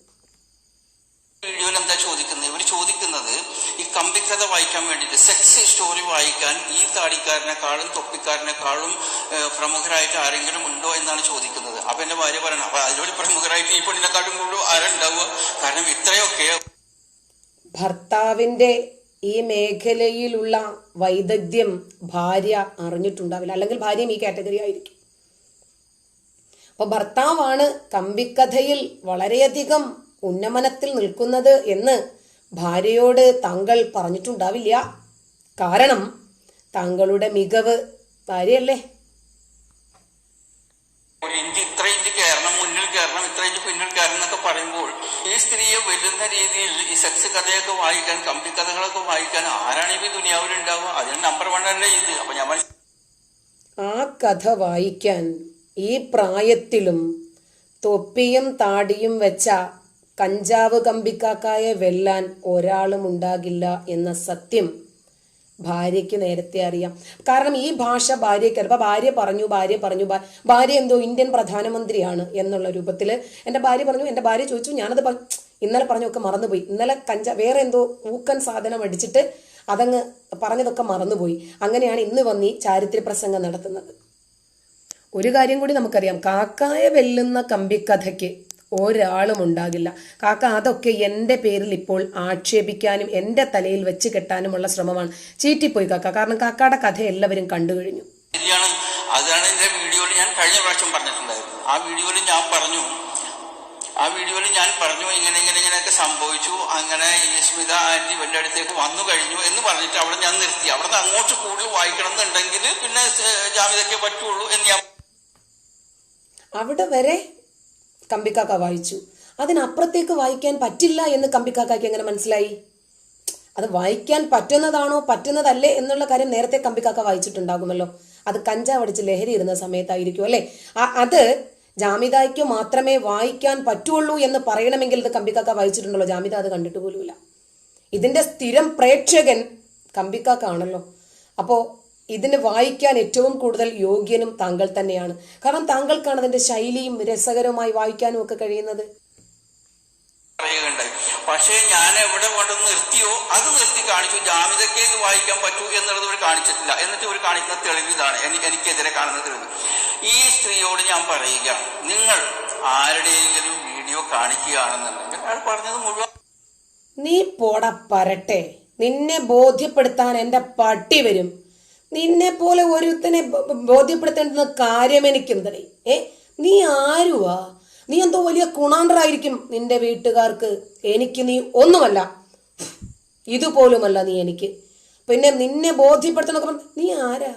വീഡിയോയിൽ എന്താ ചോദിക്കുന്നത്? ഇവർ ചോദിക്കുന്നത് ഈ കമ്പിക്കഥ വായിക്കാൻ വേണ്ടിയിട്ട്, സെക്സ് സ്റ്റോറി വായിക്കാൻ ഈ താടിക്കാരനെക്കാളും തൊപ്പിക്കാരനെക്കാളും പ്രമുഖരായിട്ട് ആരെങ്കിലും ഉണ്ടോ എന്നാണ് ചോദിക്കുന്നത്. അപ്പൊ എന്റെ ഭാര്യ പറയണം, അപ്പൊ അതിലൂടെ പ്രമുഖരായിട്ട് ഈ പെണ്ണിനെക്കാട്ടും കൂടുതൽ ആരുണ്ടാവുക? കാരണം ഇത്രയൊക്കെ ഭർത്താവിന്റെ ഈ മേഖലയിലുള്ള വൈദഗ്ധ്യം ഭാര്യ അറിഞ്ഞിട്ടുണ്ടാവില്ല, അല്ലെങ്കിൽ ഭാര്യയും ഈ കാറ്റഗറി ആയിരിക്കും. അപ്പൊ ഭർത്താവാണ് കമ്പിക്കഥയിൽ വളരെയധികം ഉന്നമനത്തിൽ നിൽക്കുന്നത് എന്ന് ഭാര്യയോട് താങ്കൾ പറഞ്ഞിട്ടുണ്ടാവില്ല. കാരണം താങ്കളുടെ മികവ് ഭാര്യയല്ലേ. ഇത്ര ഇഞ്ച് കയറണം, മുന്നിൽ കയറണം, ഇത്ര ഇഞ്ച് പിന്നിൽ കയറണം എന്നൊക്കെ പറയുമ്പോൾ ഈ സ്ത്രീയെ വെല്ലുന്ന രീതിയിൽ ഈ സെക്സ് കഥയൊക്കെ വായിക്കാൻ, കമ്പിക്കഥകളൊക്കെ വായിക്കാൻ ആരാണ് ഈ ദുനിയാവിലുണ്ടാവുക? അതിന് നമ്പർ 1 അല്ലേ ഇത്. അപ്പൊ ഞാൻ ആ കഥ വായിക്കാൻ ഈ പ്രായത്തിലും തൊപ്പിയും താടിയും വെച്ച കഞ്ചാവ് കമ്പിക്കാക്കായെ വെല്ലാൻ ഒരാളും ഉണ്ടാകില്ല എന്ന സത്യം ഭാര്യയ്ക്ക് നേരത്തെ അറിയാം. കാരണം ഈ ഭാഷ ഭാര്യയ്ക്ക് അപ്പൊ ഭാര്യ പറഞ്ഞു ഭാര്യ എന്തോ ഇന്ത്യൻ പ്രധാനമന്ത്രിയാണ് എന്നുള്ള രൂപത്തിൽ എൻ്റെ ഭാര്യ ചോദിച്ചു. ഞാനത് ഇന്നലെ പറഞ്ഞൊക്കെ മറന്നുപോയി. ഇന്നലെ വേറെ എന്തോ ഊക്കൻ സാധനം അടിച്ചിട്ട് അതങ്ങ് പറഞ്ഞതൊക്കെ മറന്നുപോയി. അങ്ങനെയാണ് ഇന്ന് വന്ന് ഈ ചാരിത്ര പ്രസംഗം നടത്തുന്നത്. ഒരു കാര്യം കൂടി നമുക്കറിയാം, കാക്കായെ വെല്ലുന്ന കമ്പിക്കഥയ്ക്ക് ഒരാളും ഉണ്ടാകില്ല. കാക്ക അതൊക്കെ എൻ്റെ പേരിൽ ഇപ്പോൾ ആക്ഷേപിക്കാനും എൻ്റെ തലയിൽ വെച്ച് കെട്ടാനുമുള്ള ശ്രമമാണ്. ചീറ്റിപ്പോയി കാക്ക. കാരണം കാക്കയുടെ കഥ എല്ലാവരും കണ്ടു കഴിഞ്ഞു. ശരിയാണ്. അതാണ് എൻ്റെ വീഡിയോയിൽ ഞാൻ കഴിഞ്ഞ പ്രാവശ്യം പറഞ്ഞിട്ടുണ്ടായിരുന്നു. ആ വീഡിയോയിൽ ഞാൻ പറഞ്ഞു ഇങ്ങനെയൊക്കെ സംഭവിച്ചു, അങ്ങനെ ഈ സ്മിത ആന്റി എൻ്റെ അടുത്തേക്ക് വന്നു കഴിഞ്ഞു എന്ന് പറഞ്ഞിട്ട് അവിടെ ഞാൻ നിർത്തി. അവിടെ അങ്ങോട്ട് കൂടുതൽ വായിക്കണം എന്നുണ്ടെങ്കിൽ പിന്നെ ജാമ്യതയ്ക്കേ പറ്റുള്ളൂ എന്ന് ഞാൻ. അവിടെ വരെ കമ്പിക്കാക്ക വായിച്ചു. അതിനപ്പുറത്തേക്ക് വായിക്കാൻ പറ്റില്ല എന്ന് കമ്പിക്കാക്കയ്ക്ക് എങ്ങനെ മനസ്സിലായി? അത് വായിക്കാൻ പറ്റുന്നതാണോ പറ്റുന്നതല്ലേ എന്നുള്ള കാര്യം നേരത്തെ കമ്പിക്കാക്ക വായിച്ചിട്ടുണ്ടാകുമല്ലോ. അത് കഞ്ചാവ് അടിച്ച് ലഹരി ഇരുന്ന സമയത്തായിരിക്കും അല്ലെ. അത് ജാമിദായ്ക്ക് മാത്രമേ വായിക്കാൻ പറ്റുള്ളൂ എന്ന് പറയണമെങ്കിൽ ഇത് കമ്പിക്കാക്ക വായിച്ചിട്ടുണ്ടല്ലോ. ജാമിദ അത് കണ്ടിട്ട് പോലുമില്ല. ഇതിന്റെ സ്ഥിരം പ്രേക്ഷകൻ കമ്പിക്കാക്ക ആണല്ലോ. അപ്പോ ഇതിന് വായിക്കാൻ ഏറ്റവും കൂടുതൽ യോഗ്യനും താങ്കൾ തന്നെയാണ്. കാരണം താങ്കൾക്കാണ് അതിന്റെ ശൈലിയും രസകരവുമായി വായിക്കാനും ഒക്കെ കഴിയുന്നത്. പക്ഷേ ഞാൻ എവിടെ കൊണ്ടുവന്ന് നിർത്തിയോ അത് നിർത്തി കാണിച്ചു. ജാമിദയ്ക്ക് ഇത് വായിക്കാൻ പറ്റൂ എന്നുള്ളത് ഇവർ കാണിച്ചിട്ടില്ല. എന്നിട്ട് ഇവർ കാണിക്കുന്ന തെളിവ് ഇതാണ്, എനിക്കെതിരെ കാണുന്ന തെളിവ്. ഈ സ്ത്രീയോട് ഞാൻ പറയുകയാണ്, നിങ്ങൾ ആരുടെയെങ്കിലും വീഡിയോ കാണിക്കുകയാണെന്നുണ്ടെങ്കിൽ അയാൾ പറഞ്ഞത് മുഴുവൻ നീ പോട പരട്ടെ. നിന്നെ ബോധ്യപ്പെടുത്താൻ എന്റെ പട്ടി വരും. നിന്നെ പോലെ ഒരുത്തനെ ബോധ്യപ്പെടുത്തേണ്ടുന്ന കാര്യം എനിക്കെന്തടേ? നീ ആരുവാ? നീ എന്തോ വലിയ കുണാണ്ടറായിരിക്കും നിന്റെ വീട്ടുകാർക്ക്. എനിക്ക് നീ ഒന്നുമല്ല, ഇതുപോലുമല്ല നീ എനിക്ക്. പിന്നെ നിന്നെ ബോധ്യപ്പെടുത്തണ നീ ആരാ?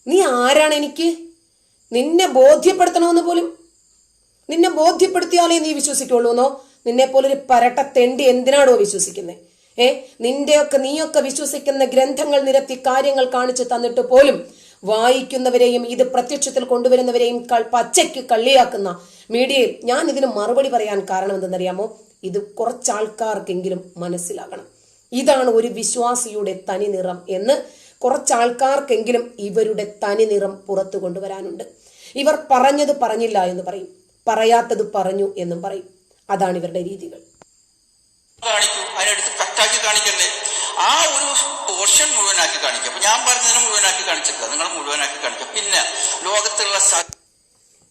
നീ ആരാണ് എനിക്ക്? നിന്നെ ബോധ്യപ്പെടുത്തണമെന്ന് പോലും, നിന്നെ ബോധ്യപ്പെടുത്തിയാലേ നീ വിശ്വസിക്കുള്ളൂ എന്നോ? നിന്നെ പോലൊരു പരട്ട തെണ്ടി എന്തിനാണോ വിശ്വസിക്കുന്നത്? നീയൊക്കെ വിശ്വസിക്കുന്ന ഗ്രന്ഥങ്ങൾ നിരത്തി കാര്യങ്ങൾ കാണിച്ചു തന്നിട്ട് പോലും വായിക്കുന്നവരെയും ഇത് പ്രത്യക്ഷത്തിൽ കൊണ്ടുവരുന്നവരെയും പച്ചയ്ക്ക് കള്ളിയാക്കുന്ന മീഡിയയിൽ ഞാൻ ഇതിന് മറുപടി പറയാൻ കാരണം എന്തെന്നറിയാമോ? ഇത് കുറച്ചാൾക്കാർക്കെങ്കിലും മനസ്സിലാകണം. ഇതാണ് ഒരു വിശ്വാസിയുടെ തനി നിറം എന്ന് കുറച്ചാൾക്കാർക്കെങ്കിലും ഇവരുടെ തനി നിറം പുറത്തു കൊണ്ടുവരാനുണ്ട്. ഇവർ പറഞ്ഞത് പറഞ്ഞില്ല എന്ന് പറയും, പറയാത്തത് പറഞ്ഞു എന്നും പറയും. അതാണ് ഇവരുടെ രീതികൾ. അതിനടുത്ത് കട്ടാക്കി കാണിക്കണ്ടേ? ആ ഒരു പോർഷൻ മുഴുവനാക്കി കാണിക്കുക. അപ്പൊ ഞാൻ പറഞ്ഞതിന് മുഴുവനാക്കി കാണിച്ചിട്ടില്ല, നിങ്ങൾ മുഴുവനാക്കി കാണിക്കുക. പിന്നെ ലോകത്തുള്ള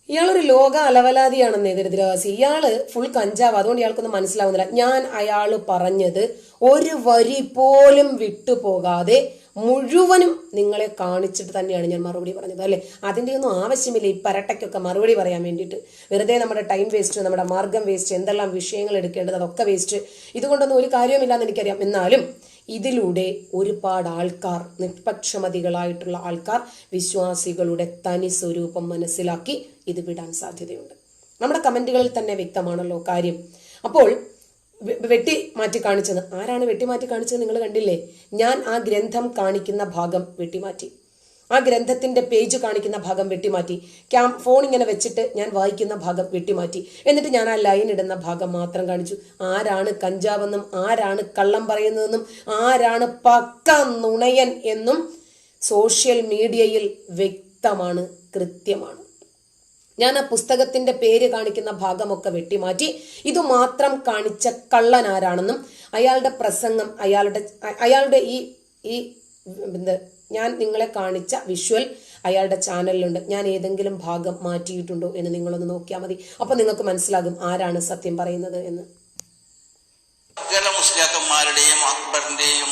ഇയാളൊരു ലോക അലവലാതിയാണെന്ന് ദരിദ്രവാസി. ഇയാള് ഫുൾ കഞ്ചാവ്, അതുകൊണ്ട് ഇയാൾക്കൊന്നും മനസ്സിലാവുന്നില്ല. ഞാൻ അയാള് പറഞ്ഞത് ഒരു വരി പോലും വിട്ടുപോകാതെ മുഴുവനും നിങ്ങളെ കാണിച്ചിട്ട് തന്നെയാണ് ഞാൻ മറുപടി പറഞ്ഞത് അല്ലെ. അതിൻ്റെ ഒന്നും ആവശ്യമില്ല ഈ പരട്ടയ്ക്കൊക്കെ മറുപടി പറയാൻ വേണ്ടിയിട്ട്. വെറുതെ നമ്മുടെ ടൈം വേസ്റ്റ്, നമ്മുടെ മാർഗം വേസ്റ്റ്, എന്തെല്ലാം വിഷയങ്ങൾ എടുക്കേണ്ടത് അതൊക്കെ വേസ്റ്റ്. ഇതുകൊണ്ടൊന്നും ഒരു കാര്യമില്ലാന്ന് എനിക്കറിയാം. എന്നാലും ഇതിലൂടെ ഒരുപാട് ആൾക്കാർ, നിഷ്പക്ഷമതികളായിട്ടുള്ള ആൾക്കാർ വിശ്വാസികളുടെ തനി സ്വരൂപം മനസ്സിലാക്കി ഇത് വിടാൻ സാധ്യതയുണ്ട്. നമ്മുടെ കമന്റുകളിൽ തന്നെ വ്യക്തമാണല്ലോ കാര്യം. അപ്പോൾ വെട്ടി മാറ്റി കാണിച്ചത് ആരാണ്? വെട്ടി മാറ്റി കാണിച്ചത് നിങ്ങൾ കണ്ടില്ലേ? ഞാൻ ആ ഗ്രന്ഥം കാണിക്കുന്ന ഭാഗം വെട്ടിമാറ്റി, ആ ഗ്രന്ഥത്തിന്റെ പേജ് കാണിക്കുന്ന ഭാഗം വെട്ടിമാറ്റി, ഫോൺ ഇങ്ങനെ വെച്ചിട്ട് ഞാൻ വായിക്കുന്ന ഭാഗം വെട്ടിമാറ്റി. എന്നിട്ട് ഞാൻ ആ ലൈൻ ഇടുന്ന ഭാഗം മാത്രം കാണിച്ചു. ആരാണ് കഞ്ചാവെന്നും ആരാണ് കള്ളം പറയുന്നതെന്നും ആരാണ് പക്ക നുണയൻ എന്നും സോഷ്യൽ മീഡിയയിൽ വ്യക്തമാണ്, കൃത്യമാണ്. ഞാൻ ആ പുസ്തകത്തിന്റെ പേര് കാണിക്കുന്ന ഭാഗമൊക്കെ വെട്ടിമാറ്റി. ഇത് മാത്രം കാണിച്ച കള്ളൻ ആരാണെന്നും അയാളുടെ പ്രസംഗം, അയാളുടെ ഈ ഞാൻ നിങ്ങളെ കാണിച്ച വിഷ്വൽ അയാളുടെ ചാനലിലുണ്ട്. ഞാൻ ഏതെങ്കിലും ഭാഗം മാറ്റിയിട്ടുണ്ടോ എന്ന് നിങ്ങളൊന്ന് നോക്കിയാൽ മതി. അപ്പൊ നിങ്ങൾക്ക് മനസ്സിലാകും ആരാണ് സത്യം പറയുന്നത് എന്ന്. മുസ്ലിയാക്കന്മാരുടെയും അക്ബറിന്റെയും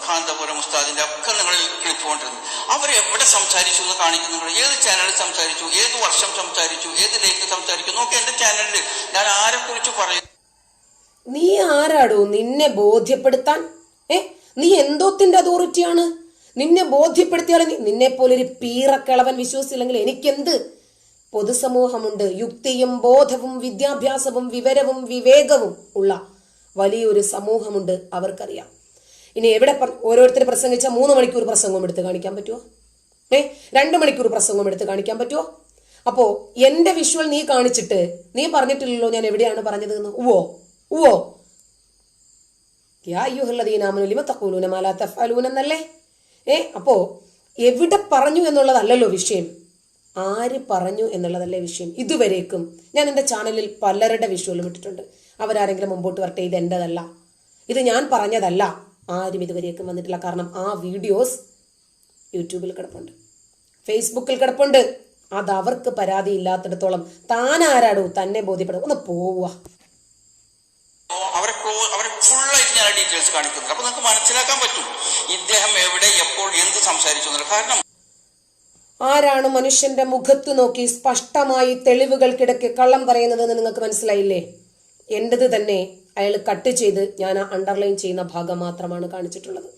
കാന്തപുരം ഉസ്താദിന്റെ ഒക്കെ നിങ്ങൾ ക്ലിപ്പ് കൊണ്ടിരുന്നു. അവരെവിടെ സംസാരിച്ചു എന്ന് കാണിക്കുന്നു. ഏത് ചാനലിൽ സംസാരിച്ചു, ഏത് വർഷം സംസാരിച്ചു, ഏത് ഡേറ്റ് സംസാരിച്ചു നോക്കി. എന്റെ ചാനലിൽ ഞാൻ ആരെ കുറിച്ച് പറയും. നീ ആരാടോ നിന്നെ ബോധ്യപ്പെടുത്താൻ? നീ എന്തോത്തിന്റെ അതോറിറ്റിയാണ്? നിന്നെ ബോധ്യപ്പെടുത്തിയാൽ നിന്നെ പോലൊരു പീറക്കിളവൻ വിശ്വസിച്ചില്ലെങ്കിൽ എനിക്കെന്ത്? പൊതുസമൂഹമുണ്ട്. യുക്തിയും ബോധവും വിദ്യാഭ്യാസവും വിവരവും വിവേകവും ഉള്ള വലിയൊരു സമൂഹമുണ്ട്. അവർക്കറിയാം. ഇനി എവിടെ ഓരോരുത്തർ പ്രസംഗിച്ച 3 മണിക്കൂർ പ്രസംഗവും എടുത്ത് കാണിക്കാൻ പറ്റുമോ? 2 മണിക്കൂർ പ്രസംഗവും എടുത്ത് കാണിക്കാൻ പറ്റുമോ? അപ്പോ എന്റെ വിഷ്വൽ നീ കാണിച്ചിട്ട് നീ പറഞ്ഞിട്ടില്ലല്ലോ ഞാൻ എവിടെയാണ് പറഞ്ഞത് എന്ന്. ഉവ്വോ എന്നല്ലേ? അപ്പോ എവിടെ പറഞ്ഞു എന്നുള്ളതല്ലല്ലോ വിഷയം, ആര് പറഞ്ഞു എന്നുള്ളതല്ലേ വിഷയം. ഇതുവരേക്കും ഞാൻ എൻ്റെ ചാനലിൽ പലരുടെ വിഷ്വലും ഇട്ടിട്ടുണ്ട്. അവരാരെങ്കിലും മുമ്പോട്ട് വരട്ടെ, ഇത് എൻ്റെതല്ല, ഇത് ഞാൻ പറഞ്ഞതല്ല. ആരും ഇതുവരേക്കും വന്നിട്ടില്ല. കാരണം ആ വീഡിയോസ് യൂട്യൂബിൽ കിടപ്പുണ്ട്, ഫേസ്ബുക്കിൽ കിടപ്പുണ്ട്. അത് അവർക്ക് പരാതി ഇല്ലാത്തിടത്തോളം താൻ ആരാടോ തന്നെ ബോധ്യപ്പെടും? ഒന്ന് പോവുക. അവരെ ഫുള്ളായിട്ട് ഞാൻ ഡീറ്റെയിൽസ് കാണിക്കുന്നുണ്ട്. അപ്പൊ നിങ്ങൾക്ക് മനസ്സിലാക്കാൻ പറ്റും ഇദ്ദേഹം എവിടെ എപ്പോൾ എന്ത് സംസാരിച്ചു. കാരണം ആരാണ് മനുഷ്യന്റെ മുഖത്ത് നോക്കി സ്പഷ്ടമായി തെളിവുകൾക്കിടയ്ക്ക് കള്ളം പറയുന്നതെന്ന് നിങ്ങൾക്ക് മനസ്സിലായില്ലേ? എന്റേത് തന്നെ അയാൾ കട്ട് ചെയ്ത് ഞാൻ ആ അണ്ടർലൈൻ ചെയ്യുന്ന ഭാഗം മാത്രമാണ് കാണിച്ചിട്ടുള്ളത്.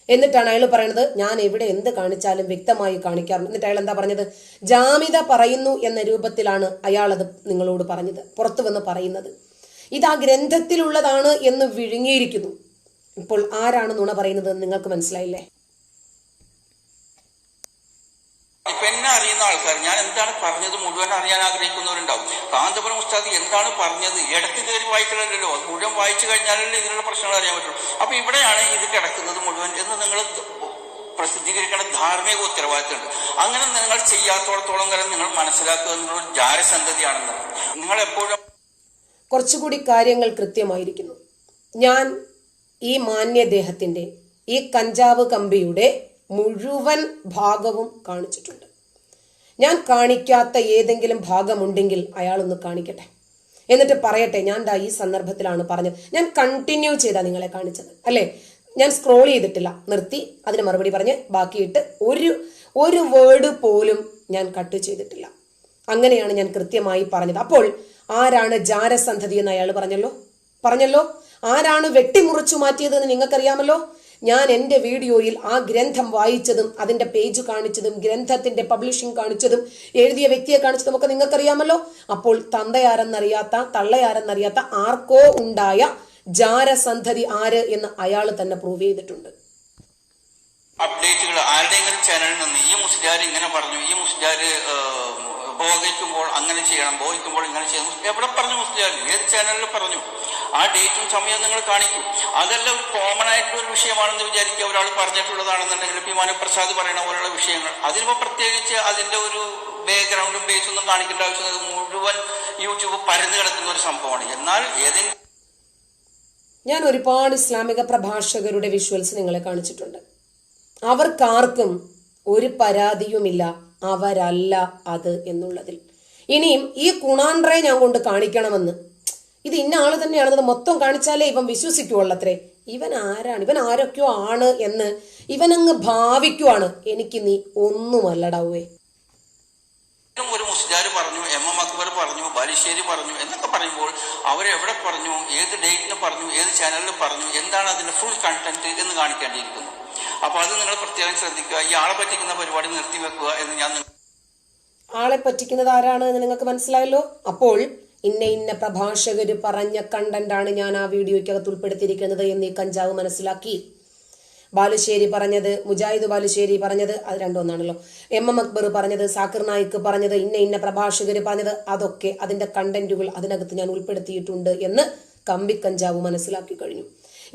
എന്നിട്ടാണ് അയാൾ പറയുന്നത് ഞാൻ എവിടെ എന്ത് കാണിച്ചാലും വ്യക്തമായി കാണിക്കാറുണ്ട്. എന്നിട്ട് അയാൾ എന്താ പറഞ്ഞത്? ജാമിത പറയുന്നു എന്ന രൂപത്തിലാണ് അയാൾ അത് നിങ്ങളോട് പറഞ്ഞത്, പുറത്തു വന്ന് പറയുന്നത്. ഇത് ആ ഗ്രന്ഥത്തിലുള്ളതാണ് എന്ന് വിഴുങ്ങിയിരിക്കുന്നു. ഇപ്പോൾ ആരാണ് നുണ പറയുന്നത് എന്ന് നിങ്ങൾക്ക് മനസ്സിലായില്ലേ? ഇപ്പൊ എന്നെ അറിയുന്ന ആൾക്കാർ ഞാൻ എന്താണ് പറഞ്ഞത് മുഴുവൻ അറിയാൻ ആഗ്രഹിക്കുന്നവരുണ്ടാവും. കാന്തപുരം ഉസ്താദ് എന്താണ് പറഞ്ഞത് ഇടയ്ക്ക് കയറി വായിക്കണമല്ലോ, അത് മുഴുവൻ വായിച്ചു കഴിഞ്ഞാലല്ലേ ഇതിനുള്ള പ്രശ്നങ്ങൾ അറിയാൻ പറ്റുള്ളൂ. അപ്പൊ ഇവിടെയാണ് ഇത് കിടക്കുന്നത് മുഴുവൻ എന്ന് നിങ്ങൾ പ്രസിദ്ധീകരിക്കേണ്ട ധാർമ്മിക ഉത്തരവാദിത്തമുണ്ട്. അങ്ങനെ നിങ്ങൾ ചെയ്യാത്തോടത്തോളം കാലം നിങ്ങൾ മനസ്സിലാക്കുക എന്നുള്ള ജാരസന്ധതിയാണെന്ന്. നിങ്ങൾ എപ്പോഴും കുറച്ചുകൂടി കാര്യങ്ങൾ കൃത്യമായിരിക്കുന്നു. ഞാൻ ഈ മാന്യദേഹത്തിന്റെ ഈ കഞ്ചാവ് കമ്പിയുടെ മുഴുവൻ ഭാഗവും കാണിച്ചിട്ടുണ്ട്. ഞാൻ കാണിക്കാത്ത ഏതെങ്കിലും ഭാഗമുണ്ടെങ്കിൽ അയാളൊന്ന് കാണിക്കട്ടെ, എന്നിട്ട് പറയട്ടെ ഞാൻ ദാ ഈ സന്ദർഭത്തിലാണ് പറഞ്ഞത്. ഞാൻ കണ്ടിന്യൂ ചെയ്താ നിങ്ങളെ കാണിച്ചത് അല്ലേ? ഞാൻ സ്ക്രോൾ ചെയ്തിട്ടില്ല, നിർത്തി അതിന് മറുപടി പറഞ്ഞ് ബാക്കിയിട്ട് ഒരു വേർഡ് പോലും ഞാൻ കട്ട് ചെയ്തിട്ടില്ല. അങ്ങനെയാണ് ഞാൻ കൃത്യമായി പറഞ്ഞത്. അപ്പോൾ ആരാണ് ജാരസന്ധതി എന്ന് അയാൾ പറഞ്ഞല്ലോ. ആരാണ് വെട്ടിമുറിച്ചു മാറ്റിയതെന്ന് നിങ്ങൾക്കറിയാമല്ലോ. ഞാൻ എൻ്റെ വീഡിയോയിൽ ആ ഗ്രന്ഥം വായിച്ചതും അതിന്റെ പേജ് കാണിച്ചതും ഗ്രന്ഥത്തിന്റെ പബ്ലിഷിംഗ് കാണിച്ചതും എഴുതിയ വ്യക്തിയെ കാണിച്ചതും ഒക്കെ നിങ്ങൾക്കറിയാമല്ലോ. അപ്പോൾ തന്തയാരെന്നറിയാത്ത തള്ളയാരെന്നറിയാത്ത ആർക്കോ ഉണ്ടായ ജാരസന്ധതി ആര് എന്ന് അയാൾ തന്നെ പ്രൂവ് ചെയ്തിട്ടുണ്ട്. അപ്ഡേറ്റുകൾ ആരുടെയെങ്കിലും ചാനലിൽ നിന്ന് ഈ മുസ്ലിയാർ ഇങ്ങനെ പറഞ്ഞു, ഈ മുസ്ലിയാർ ഭോഗിക്കുമ്പോൾ അങ്ങനെ ചെയ്യണം, ഭോഗിക്കുമ്പോൾ ഇങ്ങനെ ചെയ്യണം, എവിടെ പറഞ്ഞു മുസ്ലിയാർ? ഏത് ചാനലിൽ പറഞ്ഞു? ആ ഡേറ്റും സമയവും നിങ്ങൾ കാണിക്കും. അതെല്ലാം ഒരു കോമൺ ആയിട്ടുള്ള ഒരു വിഷയമാണെന്ന് വിചാരിക്കുക. ഒരാൾ പറഞ്ഞിട്ടുള്ളതാണെന്നുണ്ടെങ്കിൽ ഇപ്പൊ മാനപ്രസാദ് പറയുന്ന പോലുള്ള വിഷയങ്ങൾ അതിനിപ്പോ പ്രത്യേകിച്ച് അതിന്റെ ഒരു ബാക്ക്ഗ്രൗണ്ടും ബേസും ഒന്നും കാണിക്കേണ്ട ആവശ്യമില്ല. ഇത് മുഴുവൻ യൂട്യൂബ് പരന്നു കിടക്കുന്ന ഒരു സംഭവമാണ്. എന്നാൽ ഏതെങ്കിലും ഞാൻ ഒരുപാട് ഇസ്ലാമിക പ്രഭാഷകരുടെ വിഷ്വൽസ് നിങ്ങളെ കാണിച്ചിട്ടുണ്ട്. അവർക്കാർക്കും ഒരു പരാതിയുമില്ല അവരല്ല അത് എന്നുള്ളതിൽ. ഇനിയും ഈ കുണാൻഡ്രെ ഞാൻ കൊണ്ട് കാണിക്കണമെന്ന്, ഇത് ഇന്ന ആള് തന്നെയാണെന്നത് മൊത്തം കാണിച്ചാലേ ഇവൻ വിശ്വസിക്കുവള്ളത്രേ. ഇവൻ ആരാണ്, ഇവൻ ആരൊക്കെയോ ആണ് എന്ന് ഇവനങ്ങ് ഭാവിക്കുവാണ്. എനിക്ക് നീ ഒന്നുമല്ലടാവേ. ഒരു മുസ്ലിയാർ പറഞ്ഞു, എം അക്ബർ പറഞ്ഞു, ബാലുശ്ശേരി പറഞ്ഞു എന്നൊക്കെ പറയുമ്പോൾ അവരെവിടെ പറഞ്ഞു, ഏത് ഡേറ്റിന് പറഞ്ഞു, ഏത് ചാനലിൽ പറഞ്ഞു, എന്താണ് അതിന്റെ ഫുൾ കണ്ടന്റ് എന്ന് കാണിക്കേണ്ടിയിരിക്കുന്നു. അപ്പൊ അത് നിങ്ങൾ പ്രത്യേകം ശ്രദ്ധിക്കുക. ഈ ആളെ പറ്റിക്കുന്ന പരിപാടി നിർത്തിവെക്കുക എന്ന് ഞാൻ. ആളെ പറ്റിക്കുന്നത് ആരാണ് എന്ന് നിങ്ങൾക്ക് മനസ്സിലായല്ലോ. അപ്പോൾ ഇന്ന പ്രഭാഷകര് പറഞ്ഞ കണ്ടന്റാണ് ഞാൻ ആ വീഡിയോയ്ക്കകത്ത് ഉൾപ്പെടുത്തിയിരിക്കുന്നത് എന്ന് ഈ കഞ്ചാവ് മനസ്സിലാക്കി. ബാലുശ്ശേരി പറഞ്ഞത്, മുജാഹിദ് ബാലുശ്ശേരി പറഞ്ഞത് അത് രണ്ടൊന്നാണല്ലോ. എം അക്ബർ പറഞ്ഞത്, സാക്കിർ നായിക്ക് പറഞ്ഞത്, ഇന്ന പ്രഭാഷകര് പറഞ്ഞത്, അതൊക്കെ അതിന്റെ കണ്ടന്റുകൾ അതിനകത്ത് ഞാൻ ഉൾപ്പെടുത്തിയിട്ടുണ്ട് എന്ന് കമ്പിക്കഞ്ചാവ് മനസ്സിലാക്കി കഴിഞ്ഞു.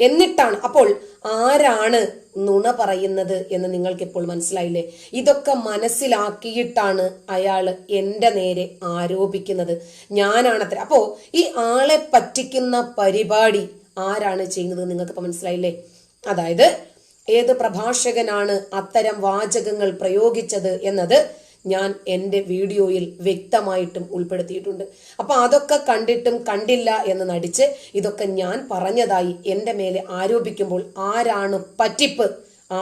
എന്നിട്ടാണ് അപ്പോൾ ആരാണ് നുണ പറയുന്നത് എന്ന് നിങ്ങൾക്ക് ഇപ്പോൾ മനസ്സിലായില്ലേ? ഇതൊക്കെ മനസ്സിലാക്കിയിട്ടാണ് അയാള് എന്റെ നേരെ ആരോപിക്കുന്നത് ഞാനാണത്ര. അപ്പോ ഈ ആളെ പറ്റിക്കുന്ന പരിപാടി ആരാണ് ചെയ്യുന്നത് നിങ്ങൾക്ക് മനസ്സിലായില്ലേ? അതായത് ഏത് പ്രഭാഷകനാണ് അത്തരം വാചകങ്ങൾ പ്രയോഗിച്ചത് എന്നത് ഞാൻ എൻ്റെ വീഡിയോയിൽ വ്യക്തമായിട്ടും ഉൾപ്പെടുത്തിയിട്ടുണ്ട്. അപ്പൊ അതൊക്കെ കണ്ടിട്ടും കണ്ടില്ല എന്ന് നടിച്ച് ഇതൊക്കെ ഞാൻ പറഞ്ഞതായി എൻ്റെ മേലെ ആരോപിക്കുമ്പോൾ ആരാണ് പറ്റിപ്പ്,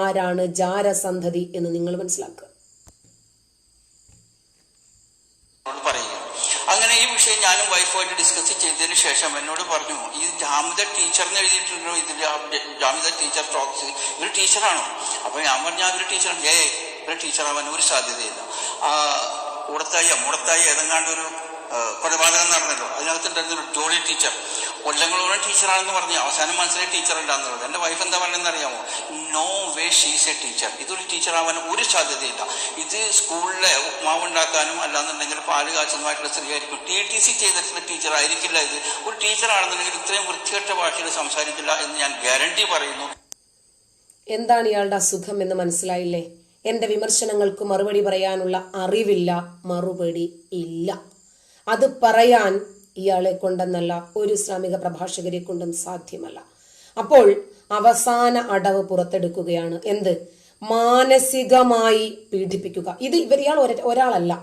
ആരാണ് ജാരസന്ധതി എന്ന് നിങ്ങൾ മനസ്സിലാക്കുക. അങ്ങനെ ഈ വിഷയം ഞാനും വൈഫുമായിട്ട് ഡിസ്കസ് ചെയ്തതിന് ശേഷം എന്നോട് പറഞ്ഞു, ഈ ജാമിദ ടീച്ചറിന് എഴുതിയിട്ടുണ്ടോ ഇതിൽ, ജാമിദ ടീച്ചർ ടോക്സ്, ഇവര് ടീച്ചറാണോ? അപ്പൊ ഞാൻ പറഞ്ഞു ഒരു ടീച്ചറാണ്. ഒരു ടീച്ചറാവാൻ ഒരു സാധ്യതയില്ല. മൂടത്തായി ഏതെങ്ങാണ്ട് ഒരു കൊലപാതകം നടന്നല്ലോ, അതിനകത്തുണ്ടായിരുന്ന ഒരു ജോളി ടീച്ചർ കൊല്ലങ്ങളോളം ടീച്ചറാണെന്ന് പറഞ്ഞു. അവസാനം മനസ്സിലായി ടീച്ചർ ഉണ്ടാകുന്നത്. എന്റെ വൈഫ് എന്താ പറയുന്നത് അറിയാമോ? No way she's a teacher. ഇതൊരു ടീച്ചറാവാൻ ഒരു സാധ്യതയില്ല. ഇത് സ്കൂളിലെ ഉപ്മാവ് ഉണ്ടാക്കാനും അല്ലാന്നുണ്ടെങ്കിൽ പാല് കാച്ചുന്നതുമായിട്ടുള്ള സ്ത്രീയായിരിക്കും. TTC ചെയ്തിട്ടുള്ള ടീച്ചർ ആയിരിക്കില്ല ഇത്. ഒരു ടീച്ചറാണെന്നുണ്ടെങ്കിൽ ഇത്രയും വൃത്തികെട്ട ഭാഷയിൽ സംസാരിക്കില്ല എന്ന് ഞാൻ ഗ്യാരണ്ടി പറയുന്നു. എന്താണ് ഇയാളുടെ അസുഖം എന്ന് മനസ്സിലായില്ലേ? എന്റെ വിമർശനങ്ങൾക്ക് മറുപടി പറയാനുള്ള അറിവില്ല, മറുപടി ഇല്ല. അത് പറയാൻ ഇയാളെ കൊണ്ടെന്നല്ല, ഒരു ഇസ്ലാമിക പ്രഭാഷകരെ കൊണ്ടും സാധ്യമല്ല. അപ്പോൾ അവസാന അടവ് പുറത്തെടുക്കുകയാണ്. എന്ത്? മാനസികമായി പീഡിപ്പിക്കുക. ഇത് ഇയാൾ ഒരാളല്ല,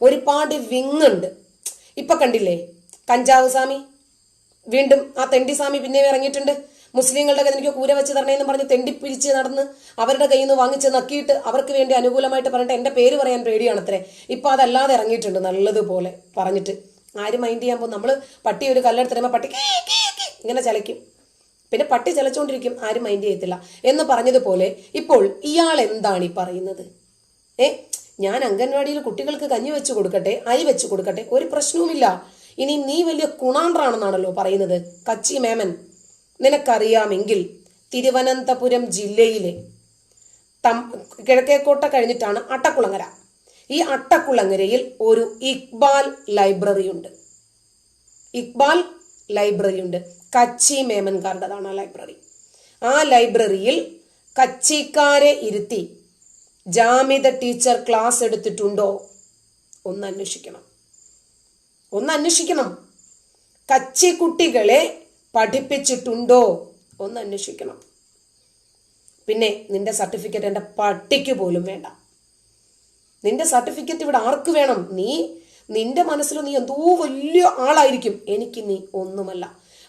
ഒരുപാട് വിങ്ങുണ്ട്. ഇപ്പൊ കണ്ടില്ലേ കഞ്ചാവ് സ്വാമി, വീണ്ടും ആ തെണ്ടി സ്വാമി പിന്നെ ഇറങ്ങിയിട്ടുണ്ട്. മുസ്ലിങ്ങളുടെ കയ്യിൽ എനിക്ക് കൂര വെച്ച് തരണേന്ന് പറഞ്ഞ് തെണ്ടി പിരിച്ച് നടന്ന് അവരുടെ കയ്യിൽ നിന്ന് വാങ്ങിച്ച് നക്കിയിട്ട് അവർക്ക് വേണ്ടി അനുകൂലമായിട്ട് പറഞ്ഞിട്ട് എന്റെ പേര് പറയാൻ പേടിയാണത്രേ. ഇപ്പൊ അതല്ലാതെ ഇറങ്ങിയിട്ടുണ്ട് നല്ലതുപോലെ പറഞ്ഞിട്ട്. ആരും മൈൻഡ് ചെയ്യാൻ പോകും. നമ്മള് പട്ടി ഒരു കല്ലെടുത്ത് തരുമ്പോ പട്ടി ഇങ്ങനെ ചലയ്ക്കും. പിന്നെ പട്ടി ചലച്ചോണ്ടിരിക്കും, ആരും മൈൻഡ് ചെയ്യത്തില്ല എന്ന് പറഞ്ഞതുപോലെ ഇപ്പോൾ ഇയാൾ എന്താണ് ഈ പറയുന്നത്? ഞാൻ അംഗൻവാടിയിൽ കുട്ടികൾക്ക് കഞ്ഞി വെച്ച് കൊടുക്കട്ടെ, അരി വെച്ച് കൊടുക്കട്ടെ, ഒരു പ്രശ്നവുമില്ല. ഇനി നീ വലിയ കുണാണ്ട്രാണെന്നാണല്ലോ പറയുന്നത്. കച്ചി മേമൻ, നിനക്കറിയാമെങ്കിൽ തിരുവനന്തപുരം ജില്ലയിലെ കിഴക്കേക്കോട്ട കഴിഞ്ഞിട്ടാണ് അട്ടക്കുളങ്ങര. ഈ അട്ടക്കുളങ്ങരയിൽ ഒരു ഇക്ബാൽ ലൈബ്രറി ഉണ്ട്. ഇക്ബാൽ ലൈബ്രറി ഉണ്ട്. കച്ചി മേമൻകാരുടേതാണ് ആ ലൈബ്രറി. ആ ലൈബ്രറിയിൽ കച്ചിക്കാരെ ഇരുത്തി ജാമിദ ടീച്ചർ ക്ലാസ് എടുത്തിട്ടുണ്ടോ? ഒന്ന് അന്വേഷിക്കണം. കച്ചി കുട്ടികളെ പഠിപ്പിച്ചിട്ടുണ്ടോ? ഒന്ന് അന്വേഷിക്കണം. പിന്നെ നിന്റെ സർട്ടിഫിക്കറ്റ് എൻ്റെ പട്ടിക്ക് പോലും വേണ്ട. നിന്റെ സർട്ടിഫിക്കറ്റ് ഇവിടെ ആർക്ക് വേണം? നിന്റെ മനസ്സിൽ നീ എന്തോ വലിയ ആളായിരിക്കും. എനിക്ക് നീ ഒന്നുമല്ല.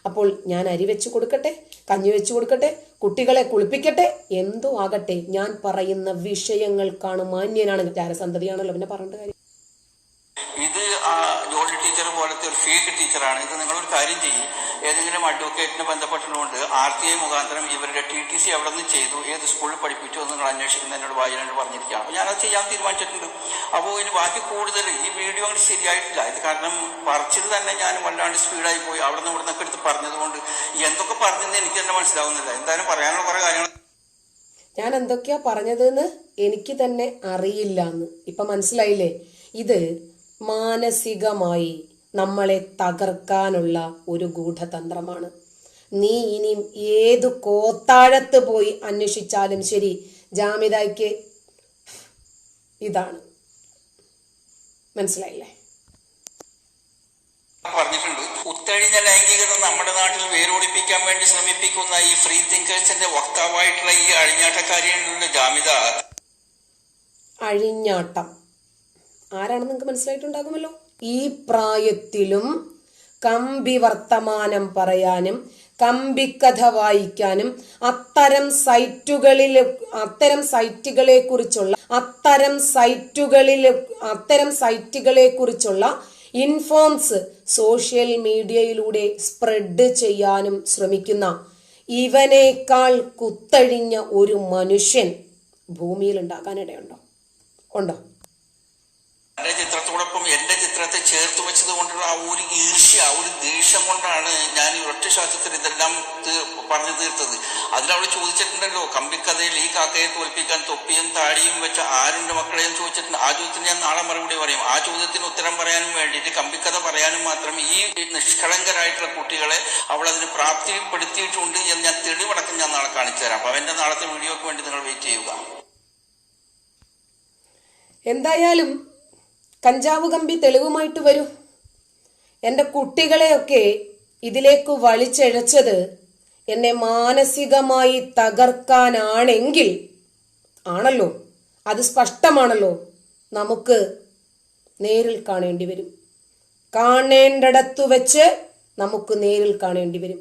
അപ്പോൾ ഞാൻ അരി വെച്ച് കൊടുക്കട്ടെ, കഞ്ഞി വെച്ച് കൊടുക്കട്ടെ, കുട്ടികളെ കുളിപ്പിക്കട്ടെ, എന്തോ ആകട്ടെ, ഞാൻ പറയുന്ന വിഷയങ്ങൾക്കാണ് മാന്യനാണ്. ജാരസന്തതിയാണല്ലോ, പിന്നെ പറഞ്ഞ കാര്യം. ഇത് ജോലി ടീച്ചർ പോലത്തെ ഒരു ഫേക്ക് ടീച്ചറാണ്. ഇത് നിങ്ങളൊരു കാര്യം ചെയ്യും, ഏതെങ്കിലും അഡ്വക്കേറ്റിനെ ബന്ധപ്പെട്ടുകൊണ്ട് RTI മുഖാന്തരം ഇവരുടെ TTC അവിടെ നിന്ന് ചെയ്തു, ഏത് സ്കൂളിൽ പഠിപ്പിച്ചു എന്ന് നിങ്ങൾ അന്വേഷിക്കുന്ന എന്നോട് വായനോട് പറഞ്ഞിരിക്കുകയാണ്. അപ്പോൾ ഞാനത് ചെയ്യാൻ തീരുമാനിച്ചിട്ടുണ്ട്. അപ്പോൾ ഇനി ബാക്കി കൂടുതൽ ഈ വീഡിയോ കൊണ്ട് ശരിയായിട്ടില്ല. ഇത് കാരണം പറിച്ചത് തന്നെ ഞാൻ വല്ലാണ്ട് സ്പീഡായി പോയി. അവിടെ നിന്ന് ഇവിടെ നിന്നൊക്കെ എടുത്ത് പറഞ്ഞതുകൊണ്ട് എന്തൊക്കെ പറഞ്ഞെന്ന് എനിക്ക് തന്നെ മനസ്സിലാവുന്നില്ല. എന്തായാലും പറയാനുള്ള കുറേ കാര്യങ്ങൾ. ഞാൻ എന്തൊക്കെയാ പറഞ്ഞതെന്ന് എനിക്ക് തന്നെ അറിയില്ല എന്ന് ഇപ്പൊ മനസ്സിലായില്ലേ? ഇത് മാനസികമായി നമ്മളെ തകർക്കാനുള്ള ഒരു ഗൂഢതന്ത്രമാണ്. നീ ഇനിയും ഏതു കോത്താഴത്ത് പോയി അന്വേഷിച്ചാലും ശരി, ജാമിദയ്ക്ക് ഇതാണ്. മനസ്സിലായില്ലേ? പറഞ്ഞിട്ടുണ്ട്. ഉത്തഴിഞ്ഞ ലൈംഗികത നമ്മുടെ നാട്ടിൽ വേരോടിപ്പിക്കാൻ വേണ്ടി ശ്രമിപ്പിക്കുന്ന ഈ ഫ്രീ തിങ്കേഴ്സിന്റെ വക്താവായിട്ടുള്ള ഈ അഴിഞ്ഞാട്ടക്കാരിയുള്ള ജാമിദ. അഴിഞ്ഞാട്ടം ആരാണെന്ന് നിങ്ങൾക്ക് മനസ്സിലായിട്ടുണ്ടാകുമല്ലോ. ഈ പ്രായത്തിലും കമ്പി വർത്തമാനം പറയാനും കമ്പിക്കഥ വായിക്കാനും അത്തരം സൈറ്റുകളെ കുറിച്ചുള്ള ഇൻഫോംസ് സോഷ്യൽ മീഡിയയിലൂടെ സ്പ്രെഡ് ചെയ്യാനും ശ്രമിക്കുന്ന ഇവനേക്കാൾ കുത്തഴിഞ്ഞ ഒരു മനുഷ്യൻ ഭൂമിയിൽ ഉണ്ടാകാനിടയുണ്ടോ? ഉണ്ടോ? എന്റെ ചിത്രത്തോടൊപ്പം എന്റെ ചിത്രത്തെ ചേർത്ത് വെച്ചത് കൊണ്ടുള്ള ആ ഒരു ഈർഷ്യ, ആ ഒരു ദേഷ്യം കൊണ്ടാണ് ഞാൻ ഈ ഒറ്റ ശ്വാസത്തിൽ ഇതെല്ലാം പറഞ്ഞു തീർത്തത്. അതിലവൾ ചോദിച്ചിട്ടുണ്ടല്ലോ, കമ്പിക്കഥയിൽ ഈ കാക്കയെ തോൽപ്പിക്കാൻ തൊപ്പിയും താടിയും വെച്ച ആരുണ്ട് മക്കളെയും ചോദിച്ചിട്ടുണ്ട്. ആ ചോദ്യത്തിന് ഞാൻ നാളെ മറുപടി പറയും. ആ ചോദ്യത്തിന് ഉത്തരം പറയാനും വേണ്ടിയിട്ട് കമ്പിക്കഥ പറയാനും മാത്രം ഈ നിഷ്കളങ്കരായിട്ടുള്ള കുട്ടികളെ അവൾ അതിന് പ്രാപ്തിപ്പെടുത്തിയിട്ടുണ്ട് എന്ന് ഞാൻ തെളിവടക്കം ഞാൻ നാളെ കാണിച്ചു തരാം. അപ്പൊ അവന്റെ നാളത്തെ വീഡിയോക്ക് വേണ്ടി നിങ്ങൾ വെയിറ്റ് ചെയ്യുക. എന്തായാലും കഞ്ചാവ് കമ്പി തെളിവുമായിട്ട് വരൂ. എൻ്റെ കുട്ടികളെയൊക്കെ ഇതിലേക്ക് വലിച്ചഴച്ചത് എന്നെ മാനസികമായി തകർക്കാനാണെങ്കിൽ ആണല്ലോ, അത് സ്പഷ്ടമാണല്ലോ. നമുക്ക് നേരിൽ കാണേണ്ടി വരും. കാണേണ്ടിടത്തു വെച്ച് നമുക്ക് നേരിൽ കാണേണ്ടി വരും.